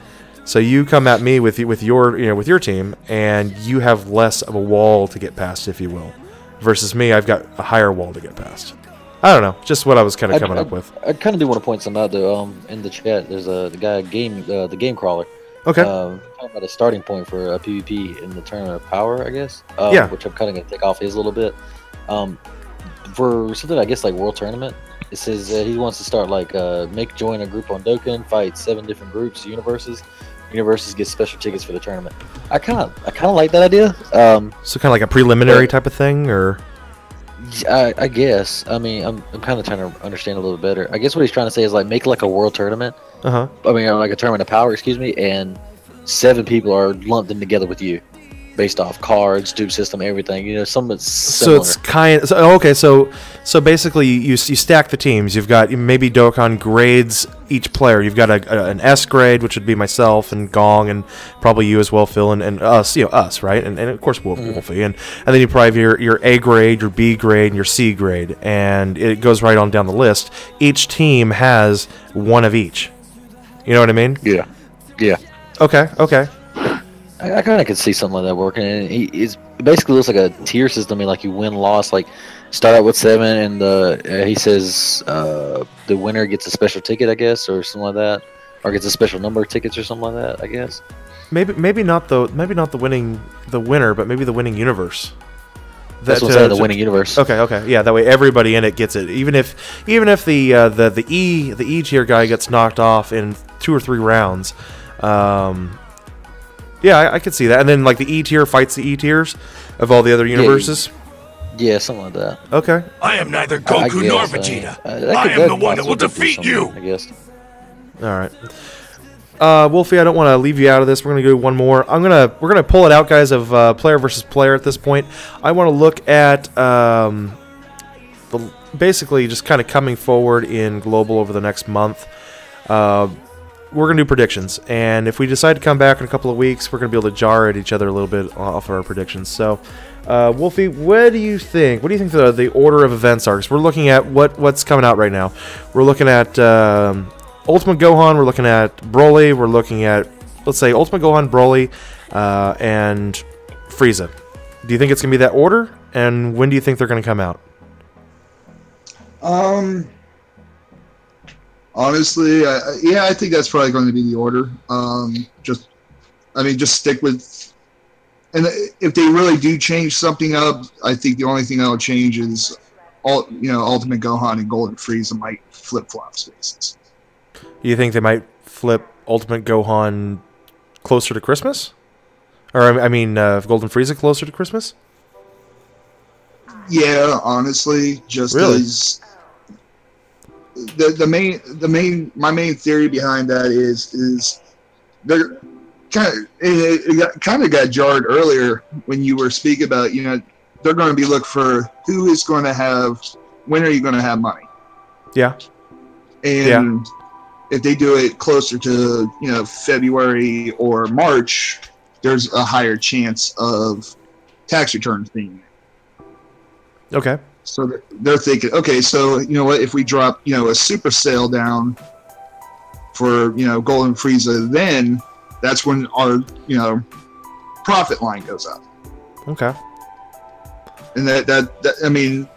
So you come at me with your team, and you have less of a wall to get past, if you will, versus me. I've got a higher wall to get past. I don't know, just what I was kind of coming up with. I kind of do want to point something out though. In the chat, there's the guy the game crawler. Okay. Talking about a starting point for a PvP in the Tournament of Power, I guess. Yeah. Which I'm kind of gonna take off his a little bit. For something I guess like World Tournament, it says he wants to start like join a group on Dokkan, fight 7 different groups, universes. Universes get special tickets for the tournament. I kind of like that idea. So kind of like a preliminary type of thing, or I guess. I mean, I'm kind of trying to understand a little bit better. I guess what he's trying to say is like make like a world tournament. I mean, like a tournament of power, excuse me, and 7 people are lumped in together with you, based off cards, dupe system, everything. You know, something similar. So it's kind of okay. So basically, you stack the teams. You've got maybe Dokkan grades each player. You've got an S grade, which would be myself and Gong, and probably you as well, Phil, and us. You know, us, right? And of course Wolfie, and then you probably have your A grade, your B grade, and your C grade, and it goes right on down the list. Each team has one of each. You know what I mean? Yeah. Okay. I kind of could see something like that working. And it basically looks like a tier system. I mean, like you win, loss, like start out with 7, and he says the winner gets a special ticket, I guess, or something like that, or gets a special number of tickets or something like that, I guess. Maybe not the winner, but maybe the winning universe. That's what I'm saying, the winning universe. Okay, yeah. That way, everybody in it gets it. Even if the E tier guy gets knocked off in 2 or 3 rounds, yeah, I could see that. And then like the E tier fights the E tiers of all the other universes. Yeah, something like that. Okay. I am neither Goku nor Vegeta. I am the one that will defeat you. I guess. All right. Wolfie, I don't want to leave you out of this. We're gonna do one more. We're gonna pull it out, guys, of player versus player at this point. I want to look at basically just kind of coming forward in global over the next month. We're going to do predictions, and if we decide to come back in a couple of weeks, we're going to be able to jar at each other a little bit off of our predictions. So, Wolfie, what do you think? What do you think the order of events are? Because we're looking at what's coming out right now. We're looking at Ultimate Gohan, we're looking at Broly, we're looking at, let's say, Ultimate Gohan, Broly, and Frieza. Do you think it's going to be that order, and when do you think they're going to come out? Honestly, I think that's probably going to be the order. Just stick with, and if they really do change something up, I think the only thing that will change is Ultimate Gohan and Golden Frieza might flip flop spaces. You think they might flip Ultimate Gohan closer to Christmas, or Golden Frieza closer to Christmas? Yeah, honestly, just really? As my main theory behind that is they're kind of got jarred earlier when you were speaking about, they're going to be looking for when are you going to have money? Yeah. And if they do it closer to, February or March, there's a higher chance of tax returns being made. Okay. So they're thinking, okay, so you know what? If we drop, a super sale down for Golden Frieza, then that's when our profit line goes up. Okay. And that I mean,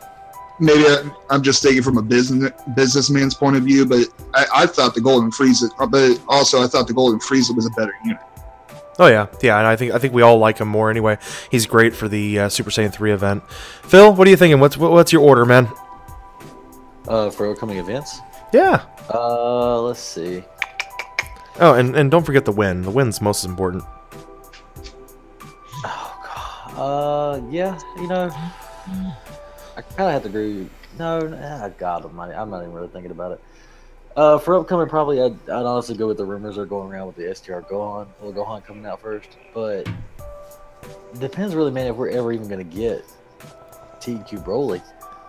maybe I'm just thinking from a businessman's point of view, but I thought the Golden Frieza, but also I thought the Golden Frieza was a better unit. Oh yeah, and I think we all like him more anyway. He's great for the Super Saiyan 3 event. Phil, what are you thinking? What's your order, man? For upcoming events? Yeah. Let's see. Oh, and don't forget the win. The win's most important. Oh god. Yeah. I kind of have to agree. No, God Almighty, I'm not even really thinking about it. For upcoming, probably I'd honestly go with the rumors that are going around with the STR Gohan, little Gohan coming out first. But it depends really, man, if we're ever even gonna get TQ Broly.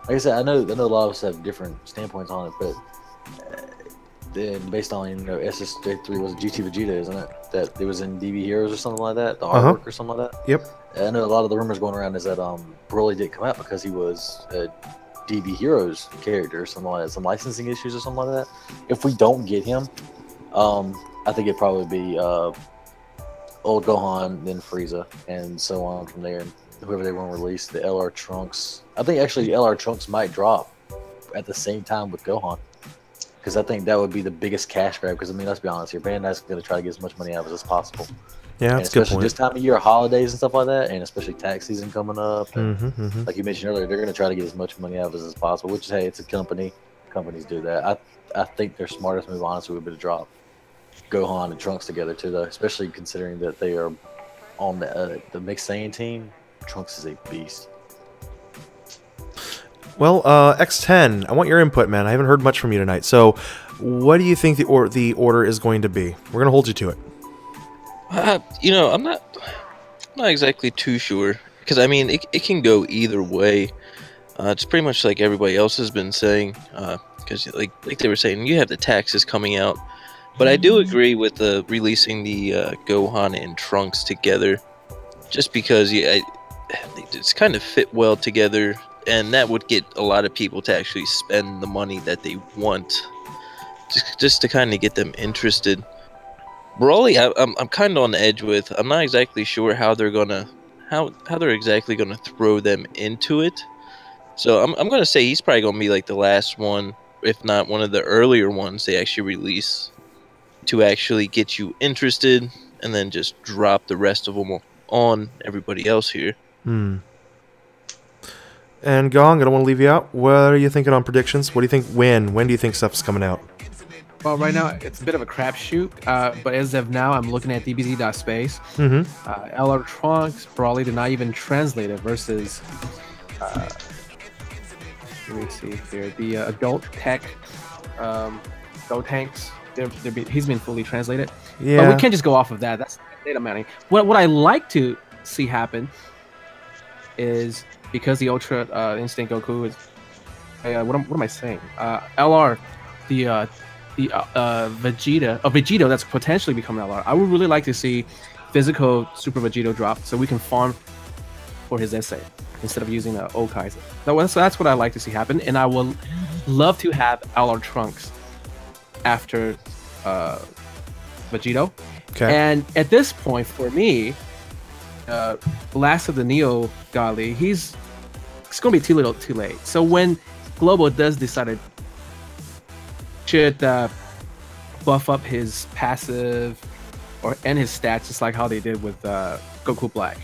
Like I said, I know a lot of us have different standpoints on it, but then based on SSJ3 was GT Vegeta, isn't it? That it was in DB Heroes or something like that, the artwork or something like that. Yep. I know a lot of the rumors going around is that Broly didn't come out because he was a DB Heroes character or something like that, some licensing issues or something like that. If we don't get him, I think it'd probably be old Gohan, then Frieza, and so on from there. And whoever they want to release, the LR Trunks. I think actually the LR Trunks might drop at the same time with Gohan. Because I think that would be the biggest cash grab. Because, I mean, let's be honest here. Bandai's going to try to get as much money out of it as possible. Yeah, that's a good point. Especially this time of year, holidays and stuff like that, and especially tax season coming up. And like you mentioned earlier, they're going to try to get as much money out of it as possible, which is, hey, it's a company. Companies do that. I think their smartest move, honestly, would be to drop Gohan and Trunks together, too, though. Especially considering that they are on the Mixed Saiyan team. Trunks is a beast. Well, X10, I want your input, man. I haven't heard much from you tonight. So, what do you think the order is going to be? We're going to hold you to it. I'm not exactly too sure. Because, I mean, it can go either way. It's pretty much like everybody else has been saying. Because, like they were saying, you have the taxes coming out. But I do agree with releasing the Gohan and Trunks together. Just because it's kind of fit well together. And that would get a lot of people to actually spend the money that they want, just to kind of get them interested. Broly, I'm kind of on the edge with. I'm not exactly sure how they're exactly gonna throw them into it. So I'm gonna say he's probably gonna be like the last one, if not one of the earlier ones they actually release to actually get you interested, and then just drop the rest of them on everybody else here. And Gong, I don't want to leave you out. What are you thinking on predictions? What do you think? When do you think stuff's coming out? Well, right now it's a bit of a crapshoot, but as of now, I'm looking at DBZ.space. LR Trunks, Broly did not even translate it versus. Let me see here. The adult tech, Gotenks. He's been fully translated. Yeah. But we can't just go off of that. That's data mining. What I like to see happen is, because the Ultra Instinct Goku is, what am I saying? LR, the Vegito that's potentially becoming LR. I would really like to see physical Super Vegito drop so we can farm for his essay instead of using old Kaiser. That's what I like to see happen, and I will love to have LR Trunks after Vegito. Okay. And at this point, for me, Last of the Neo Godly, it's gonna be too little, too late. So when Global does decide to should buff up his passive and his stats, just like how they did with Goku Black,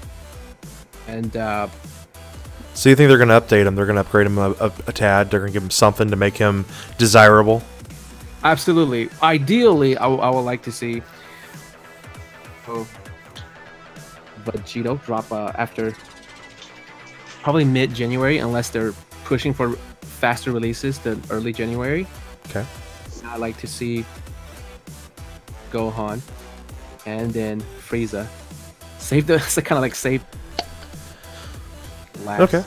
and so you think they're gonna update him? They're gonna upgrade him a tad. They're gonna give him something to make him desirable. Absolutely. Ideally, I would like to see Vegito drop after probably mid-January, unless they're pushing for faster releases than early January. Okay. I like to see Gohan and then Frieza. Save last. Okay.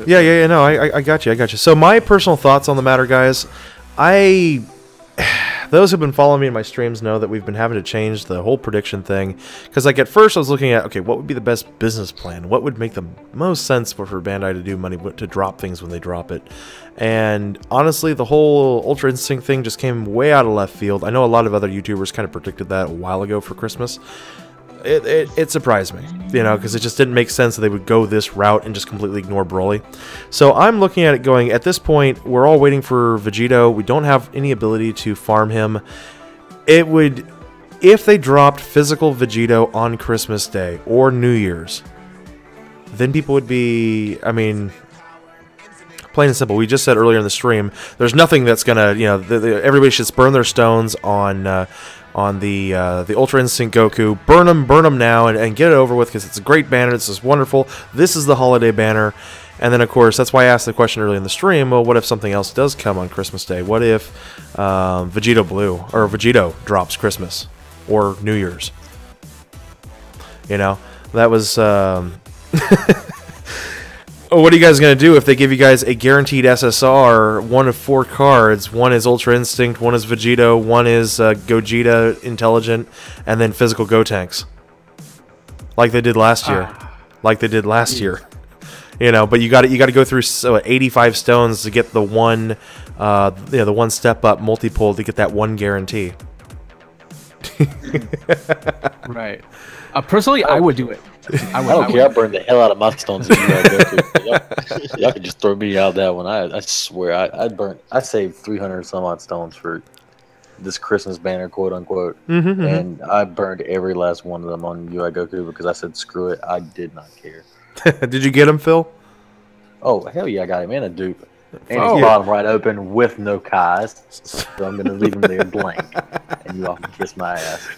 Yeah. No, I got you. So my personal thoughts on the matter, guys. The those who've been following me in my streams know that we've been having to change the whole prediction thing. Because like at first I was looking at, okay, what would be the best business plan? What would make the most sense for Bandai to do money, to drop things when they drop it? And honestly, the whole Ultra Instinct thing just came way out of left field. I know a lot of other YouTubers kind of predicted that a while ago for Christmas. It surprised me, you know, because it just didn't make sense that they would go this route and just completely ignore Broly. So I'm looking at it going, at this point, we're all waiting for Vegito. We don't have any ability to farm him. It would, if they dropped physical Vegito on Christmas Day or New Year's, then people would be, I mean, plain and simple. We just said earlier in the stream, there's nothing that's gonna, you know, everybody should burn their stones on the Ultra Instinct Goku. Burn them now and get it over with, because it's a great banner. It's just wonderful. This is the holiday banner. And then, of course, that's why I asked the question earlier in the stream, well, what if something else does come on Christmas Day? What if Vegito Blue, or Vegito drops Christmas, or New Year's? You know, that was... what are you guys going to do if they give you guys a guaranteed SSR, one of 4 cards? One is Ultra Instinct, one is Vegito, one is Gogeta Intelligent, and then physical Gotenks. Like they did last year. Like they did last year. You know, but you got to go through 85 stones to get the one, the one step up multi-pull to get that one guarantee. Right. Personally, I would do it. I don't care. I burned the hell out of my stones. Y'all could just throw me out that one. I swear, I saved 300 some odd stones for this Christmas banner, quote unquote, and I burned every last one of them on UI Goku because I said screw it. I did not care. Did you get him, Phil? Oh hell yeah, I got him in a dupe, and his bottom right open with no Kais, so I'm gonna leave him there blank, and you all can kiss my ass.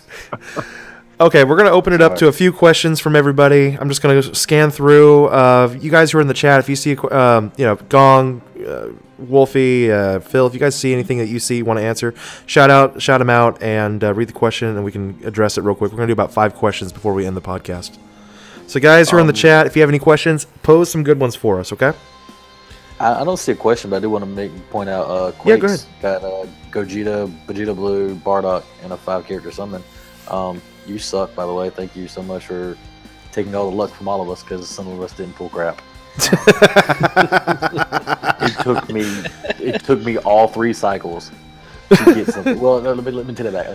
Okay, we're going to open it up to a few questions from everybody. I'm just going to scan through. You guys who are in the chat, if you see, you know, Gong, Wolfie, Phil, if you guys see anything that you see, want to answer, shout them out, and read the question, and we can address it real quick. We're going to do about 5 questions before we end the podcast. So guys who are in the chat, if you have any questions, pose some good ones for us, okay? I don't see a question, but I do want to point out Quakes, go ahead. Got Gogeta, Vegeta Blue, Bardock, and a 5-character summon. You suck, by the way. Thank you so much for taking all the luck from all of us, because some of us didn't pull crap. It took me all 3 cycles to get something. Well, no, let me take that back.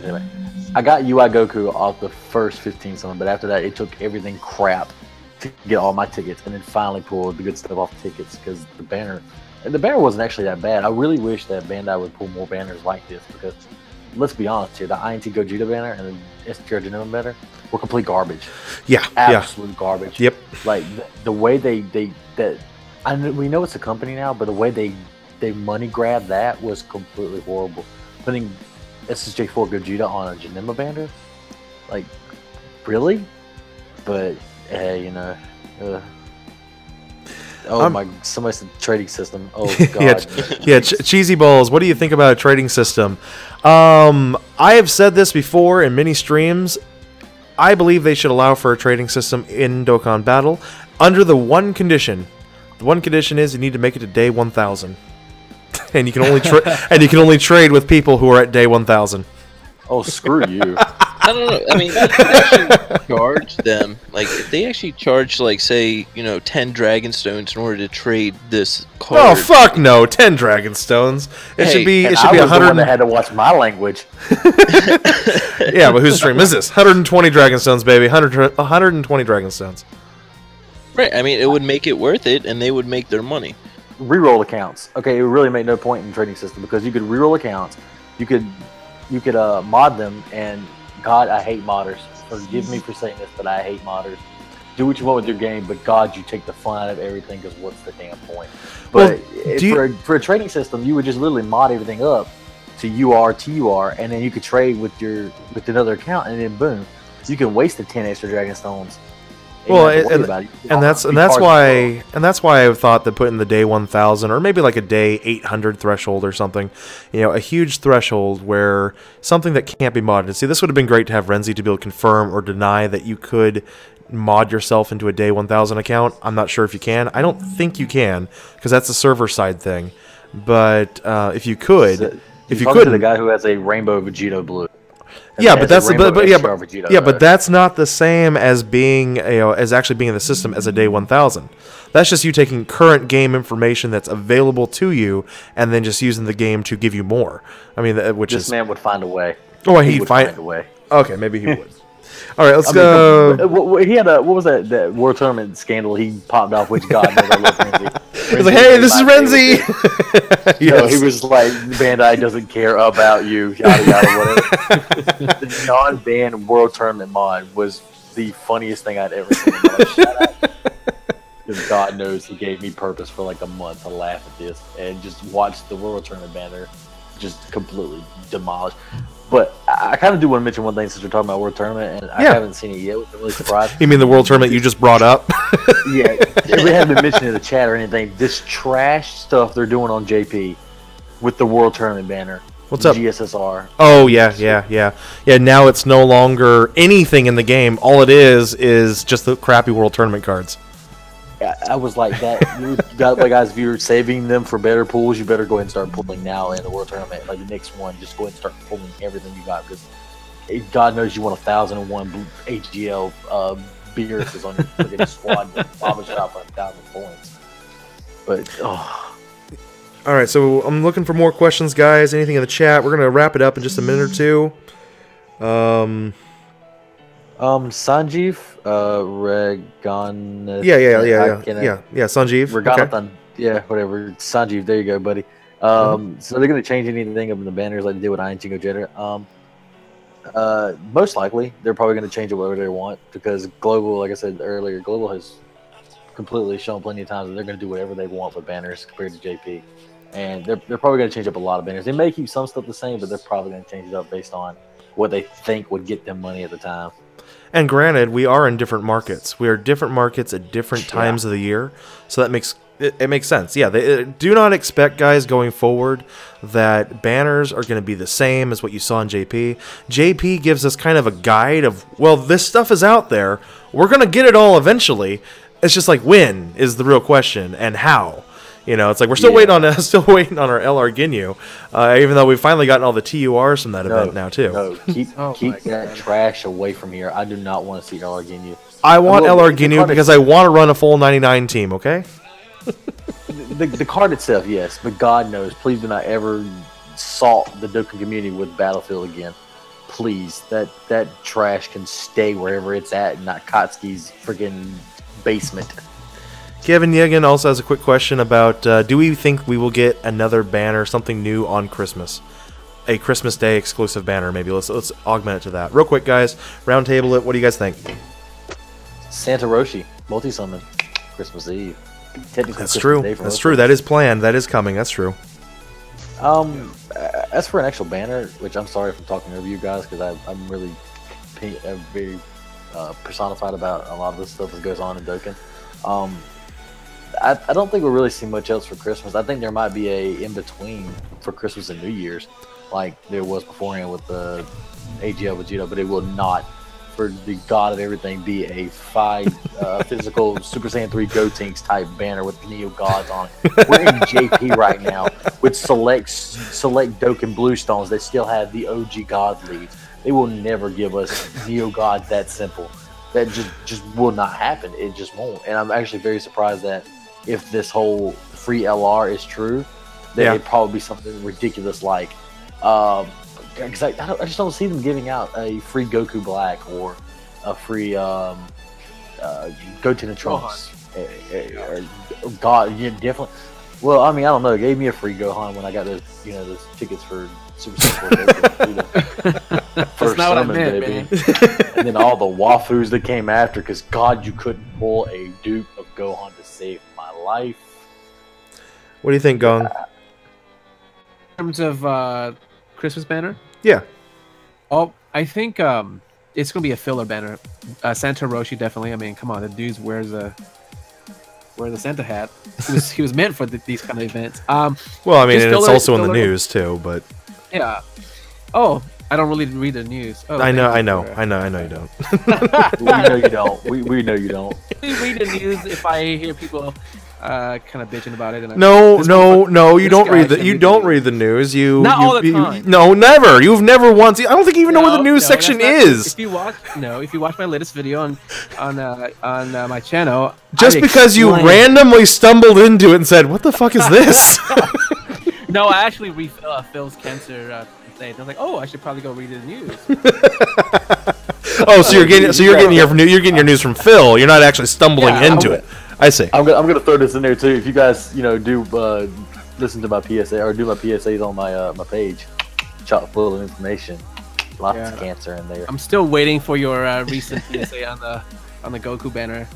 I got UI Goku off the first 15 summon, but after that, it took everything crap to get all my tickets, and then finally pulled the good stuff off the tickets, because the banner wasn't actually that bad. I really wish that Bandai would pull more banners like this, because let's be honest here, the INT Gogeta banner and the STR Genome banner were complete garbage. Yeah, absolute garbage. Yep. Like the way we know it's a company now, but the way they money grabbed that was completely horrible. Putting SSJ4 Gogeta on a Genema banner, like really? But hey, you know. Somebody said trading system. Oh god. Cheesy balls. What do you think about a trading system? I have said this before in many streams. I believe they should allow for a trading system in Dokkan Battle under the one condition. The one condition is you need to make it to day 1000, and you can only trade with people who are at day 1000. Oh, screw you. I don't know. I mean, if they actually charge them, like, if they actually charge, like, say, 10 Dragon Stones in order to trade this card. Oh, fuck no. 10 Dragon Stones. It should be 100. The one that had to watch my language. Yeah, but whose stream is this? 120 Dragon Stones, baby. 120 Dragon Stones. Right. I mean, it would make it worth it, and they would make their money. Reroll accounts. Okay, it would really make no point in the trading system, because you could reroll accounts. You could mod them, and God, I hate modders. Forgive me for saying this, but I hate modders. Do what you want with your game, but God, you take the fun out of everything, because what's the damn point? But for a trading system, you would just literally mod everything up to UR, TUR, and then you could trade with another account, and then boom, you can waste the 10 extra Dragon Stones. Well, and that's why I thought that putting the day 1000 or maybe like a day 800 threshold or something, a huge threshold where something that can't be modded. See, this would have been great to have Renzi to be able to confirm or deny that you could mod yourself into a day 1000 account. I'm not sure if you can. I don't think you can, because that's a server side thing. But if you could, If you talking to couldn't, the guy who has a rainbow Vegito blue. yeah, but that's Vegito, but that's not the same as being as actually being in the system as a day 1000. That's just you taking current game information that's available to you and then just using the game to give you more. I mean, this man would find a way. Oh, he would find a way. Okay, maybe he would. All right, let's go. He had what was that World Tournament scandal he popped off, which God knows I love Renzi. He's like, hey, this is Renzi. Yes. No, he was like, Bandai doesn't care about you, yada yada, whatever. The non-banned World Tournament mod was the funniest thing I'd ever seen. Like, shut up. Because God knows he gave me purpose for like a month to laugh at this and just watch the World Tournament banner just completely demolished. But I kind of do want to mention one thing since we're talking about World Tournament, and I haven't seen it yet, which I'm really surprised. You mean the World Tournament you just brought up? Yeah, we haven't been mentioned in the chat or anything. This trash stuff they're doing on JP with the World Tournament banner. What's up? GSSR. Oh, yeah. Now it's no longer anything in the game. All it is just the crappy World Tournament cards. I was like that. You got, like, guys, if you're saving them for better pools, you better go ahead and start pulling now in the World Tournament. Like the next one, just go ahead and start pulling everything you got because God knows you want 1001 HGL beers on your freaking squad. Bomber shot for 1,000 points. But all right, so I'm looking for more questions, guys. Anything in the chat? We're gonna wrap it up in just a minute or two. Sanjeev, Regan. Yeah. Sanjeev. Reganathan. Okay. Yeah, whatever. Sanjeev, there you go, buddy. So they're going to change anything up in the banners like they did with Iron Chingo Jetter. Most likely, they're probably going to change it whatever they want because Global, like I said earlier, Global has completely shown plenty of times that they're going to do whatever they want with banners compared to JP. And they're probably going to change up a lot of banners. They may keep some stuff the same, but they're probably going to change it up based on what they think would get them money at the time. And granted, we are in different markets. We are different markets at different times of the year, so that makes it makes sense. Yeah, do not expect, guys, going forward that banners are going to be the same as what you saw in JP. JP gives us kind of a guide of, well, this stuff is out there. We're going to get it all eventually. It's just like when is the real question and how. You know, it's like we're still waiting on our LR Ginyu, even though we've finally gotten all the TURs from that event now too. No, keep that trash away from here. I do not want to see LR Ginyu. I want LR Ginyu because I want to run a full 99 team. Okay. The card itself, yes, but God knows, please do not ever salt the Dokkan community with Battlefield again. Please, that trash can stay wherever it's at, not Kotsky's freaking basement. Kevin Yegan also has a quick question about, do we think we will get another banner, something new on Christmas? A Christmas Day exclusive banner, maybe. Let's augment it to that. Real quick, guys. Round table it. What do you guys think? Santa Roshi, multi-summon, Christmas Eve. That's true. That's true. That is planned. That is coming. That's true. As for an actual banner, which I'm sorry if I'm talking over you guys because I'm really very personified about a lot of this stuff that goes on in Dokkan. I don't think we'll really see much else for Christmas. I think there might be a in-between for Christmas and New Year's, like there was beforehand with the AGL Vegito, but it will not, for the god of everything, be a physical Super Saiyan 3 Gotenks type banner with Neo Gods on it. We're in JP right now with select Dokkan Bluestones that still have the OG God leads. They will never give us Neo Gods that simple. That just will not happen. It just won't. And I'm actually very surprised that if this whole free LR is true, that it'd probably be something ridiculous like, because I just don't see them giving out a free Goku Black or a free Goten and Trunks. God, yeah, definitely. Well, I mean, I don't know. It gave me a free Gohan when I got those tickets for Super Saiyan 4 First not summon, what I meant, baby. man. And then all the waifus that came after, because God, you couldn't pull a dupe of Gohan to save my life. What do you think, Gong? In terms of Christmas banner? Yeah. Oh, I think it's gonna be a filler banner. Santa Roshi definitely. I mean, come on, the dude wears the Santa hat. He was meant for these kind of events. Well, I mean, and it's also in the news too, but yeah. Oh, I don't really read the news. Oh, I know you don't. We know you don't. We know you don't. I read the news if I hear people kind of bitching about it. And No, you this don't guy read the can you read don't the read the news. Not all the time. No, never. You've never once. I don't think you even know where the news section that's not true. is. If you watch my latest video on my channel, Just because you randomly stumbled into it and said, "What the fuck is this?" No, I actually read Phil's cancer thing. I was like, oh, I should probably go read the news. Oh, so you're getting your news from Phil. You're not actually stumbling into it. I see. I'm gonna throw this in there too. If you guys do listen to my PSA or do my PSAs on my page, chock full of information, lots of cancer in there. I'm still waiting for your recent PSA on the Goku banner.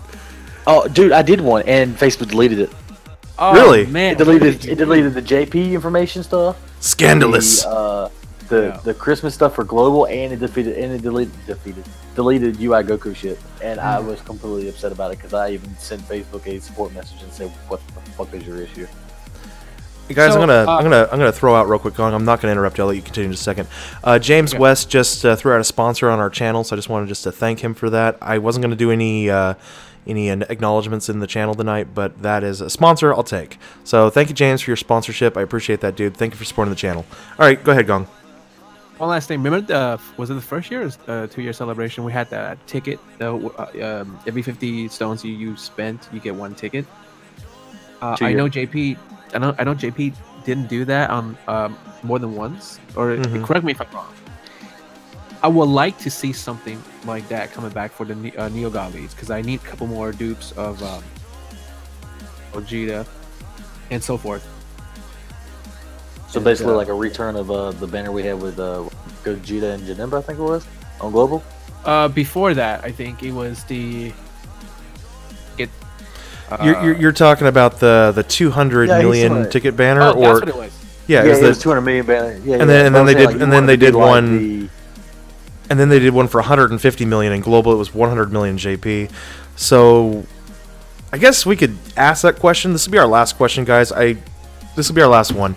Oh, dude, I did one and Facebook deleted it. Oh, really? Man, it deleted the JP information stuff. Scandalous. The Christmas stuff for global, and it deleted UI Goku shit, and I was completely upset about it because I even sent Facebook a support message and said, "What the fuck is your issue?" Hey guys, I'm gonna throw out real quick, Gong. I'm not gonna interrupt you. I'll let you continue in just a second. James West just threw out a sponsor on our channel, so I just wanted to thank him for that. I wasn't gonna do any acknowledgments in the channel tonight, but that is a sponsor I'll take. So thank you, James, for your sponsorship. I appreciate that, dude. Thank you for supporting the channel. All right, go ahead, Gong. One last thing. Remember, was it the first year or 2-year celebration? We had that ticket. Every 50 stones you spent, you get one ticket. I know JP. I know JP didn't do that on more than once. Or correct me if I'm wrong. I would like to see something like that coming back for the Neo Gobbies because I need a couple more dupes of Vegeta and so forth. So basically, like a return of the banner we had with Gogeta and Janemba, I think it was, on Global? Before that, I think it was the... You're talking about the 200 million ticket banner? Oh, that's what it was. Yeah, it was 200 million banner. Yeah, and then they did one... And then they did one for 150 million in global. It was 100 million JP. So I guess we could ask that question. This will be our last question, guys. This will be our last one.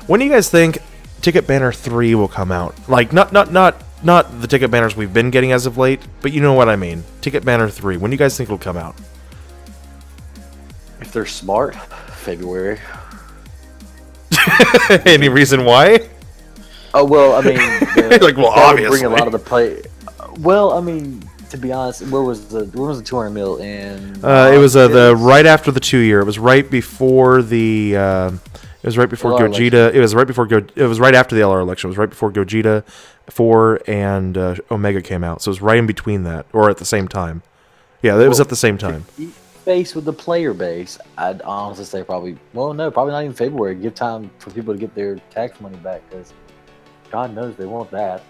When do you guys think Ticket Banner 3 will come out? Like not the ticket banners we've been getting as of late, but you know what I mean. Ticket Banner 3. When do you guys think it'll come out? If they're smart, February. Any reason why? Oh well, I mean, like well, obviously, bring a lot of the play. Well, I mean, to be honest, when was the 200 mil in? It was the right after the 2 year. It was right before the. It was right before Gogeta. It was right before It was right after the LR election. It was right before Gogeta 4 and Omega came out. So it was right in between that, or at the same time. Yeah, it was at the same time. Base with the player base, I'd honestly say probably not even February. Give time for people to get their tax money back because God knows they want that.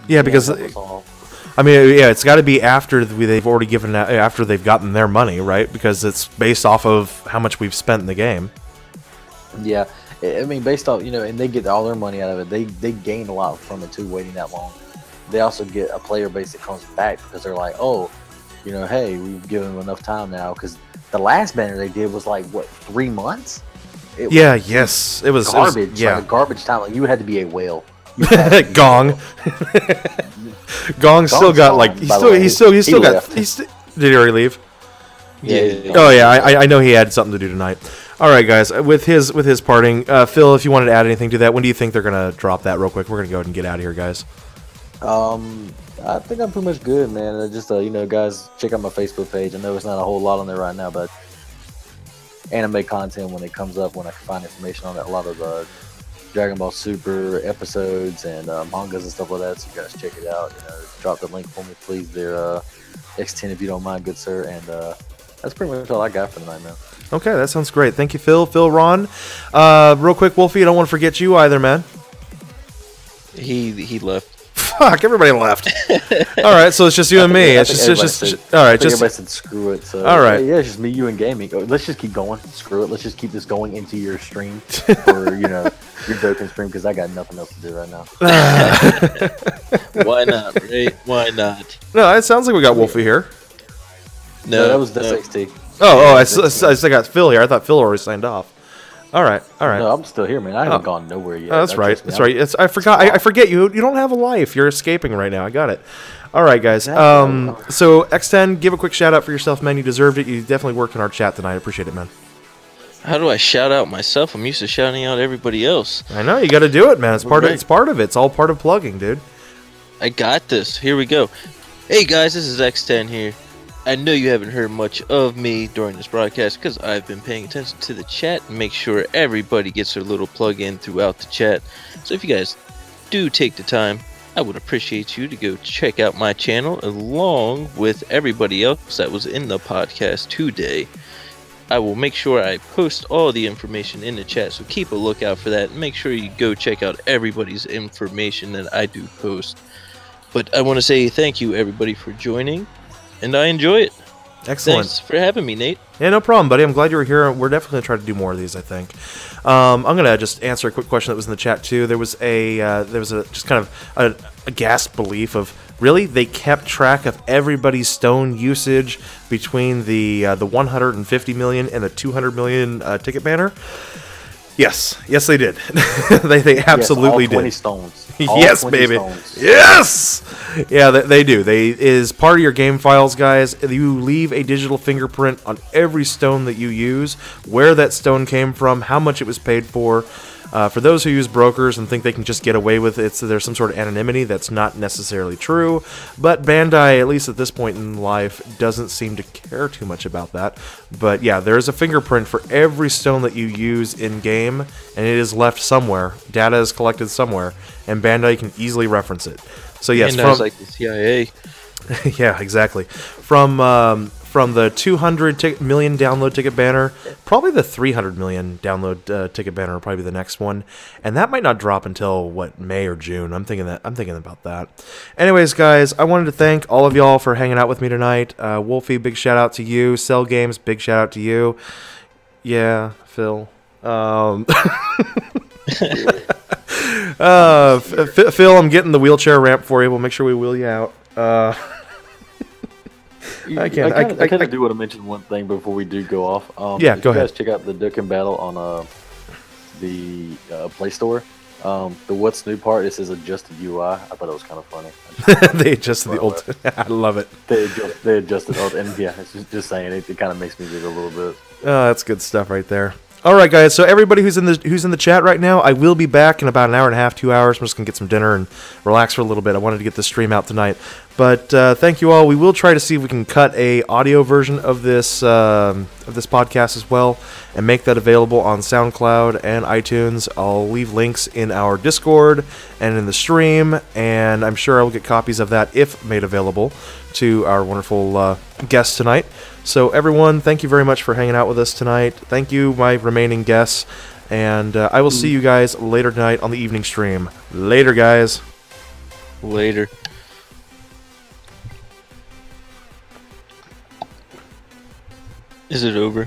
Yeah, because I mean, yeah, it's got to be after they've already given after they've gotten their money, right? Because it's based off of how much we've spent in the game. Yeah, I mean, based off and they get all their money out of it. They gain a lot from it too, waiting that long. They also get a player base that comes back because they're like, oh, hey, we've given them enough time now. Because the last banner they did was like what 3 months. It was garbage. Yeah, like a garbage time. Like you had to be a whale. Gong. Gong still got like he still got. Did he already leave? Yeah. Oh yeah, I know he had something to do tonight. All right, guys. With his parting, Phil, if you wanted to add anything to that, when do you think they're gonna drop that real quick? We're gonna go ahead and get out of here, guys. I think I'm pretty much good, man. Just guys, check out my Facebook page. I know it's not a whole lot on there right now, but anime content when it comes up, when I can find information on it, a lot of Dragon Ball Super episodes and mangas and stuff like that. So you guys check it out. Drop the link for me, please. There, X10 if you don't mind, good sir. And that's pretty much all I got for tonight, man. Okay, that sounds great. Thank you, Phil. Ron. Real quick, Wolfie, I don't want to forget you either, man. He left. Fuck, everybody left. All right, so it's just you and me. It's just all right. Everybody said screw it. So all right, yeah, it's just me, you, and gaming. Let's just keep going. Screw it. Let's just keep this going into your stream for your Dokkan stream because I got nothing else to do right now. Why not, right? Why not? No, it sounds like we got Wolfie here. No, that was the XT. Oh, I still got Phil here. I thought Phil already signed off. All right. No, I'm still here, man. I haven't gone nowhere yet. Oh, that's right. That's right. I forgot. I forget you. You don't have a life. You're escaping right now. I got it. All right, guys. So X10, give a quick shout out for yourself, man. You deserved it. You definitely worked in our chat tonight. I appreciate it, man. How do I shout out myself? I'm used to shouting out everybody else. I know you got to do it, man. It's part of. It's part of it. It's all part of plugging, dude. I got this. Here we go. Hey guys, this is X10 here. I know you haven't heard much of me during this broadcast because I've been paying attention to the chat and make sure everybody gets their little plug in throughout the chat. So if you guys do take the time, I would appreciate you to go check out my channel along with everybody else that was in the podcast today. I will make sure I post all the information in the chat, so keep a lookout for that. Make sure you go check out everybody's information that I do post. But I want to say thank you everybody for joining, and I enjoy it. Excellent. Thanks for having me, Nate. Yeah, no problem, buddy. I'm glad you were here. We're definitely going to try to do more of these, I think. I'm going to just answer a quick question that was in the chat, too. There was a just kind of a gasp belief of, really? They kept track of everybody's stone usage between the 150 million and the 200 million ticket banner? Yes, they did. they absolutely yes, all 20 did. Stones. Yes, baby. Stones. Yes. Yeah, they do. They is part of your game files, guys. You leave a digital fingerprint on every stone that you use, where that stone came from, how much it was paid for. For those who use brokers and think they can just get away with it, so there's some sort of anonymity. That's not necessarily true. But Bandai, at least at this point in life, doesn't seem to care too much about that. But yeah, there is a fingerprint for every stone that you use in-game, and it is left somewhere. Data is collected somewhere, and Bandai can easily reference it. So yes, Bandai's like the CIA. Yeah, exactly. From the 200 million download ticket banner, probably the 300 million download ticket banner will probably be the next one, and that might not drop until May or June. I'm thinking about that. Anyways, guys, I wanted to thank all of y'all for hanging out with me tonight. Wolfie, big shout out to you. Cell Games, big shout out to you. Yeah, Phil. Phil, I'm getting the wheelchair ramp for you. We'll make sure we wheel you out. I kind of do want to mention one thing before we do go off. Yeah, go ahead. You guys check out the Dokkan battle on the Play Store. The what's new part, it says adjusted UI. I thought it was kind of funny. They adjusted the old. I love it. They adjusted old, and yeah, it's just saying it kind of makes me giggle a little bit. Oh, that's good stuff right there. All right, guys. So everybody who's in the chat right now, I will be back in about an hour and a half, 2 hours. I'm just gonna get some dinner and relax for a little bit. I wanted to get the stream out tonight, but thank you all. We will try to see if we can cut a audio version of this podcast as well, and make that available on SoundCloud and iTunes. I'll leave links in our Discord and in the stream, and I'm sure I will get copies of that if made available to our wonderful guests tonight. So everyone, thank you very much for hanging out with us tonight. Thank you, my remaining guests. And I will see you guys later tonight on the evening stream. Later, guys. Later. Is it over?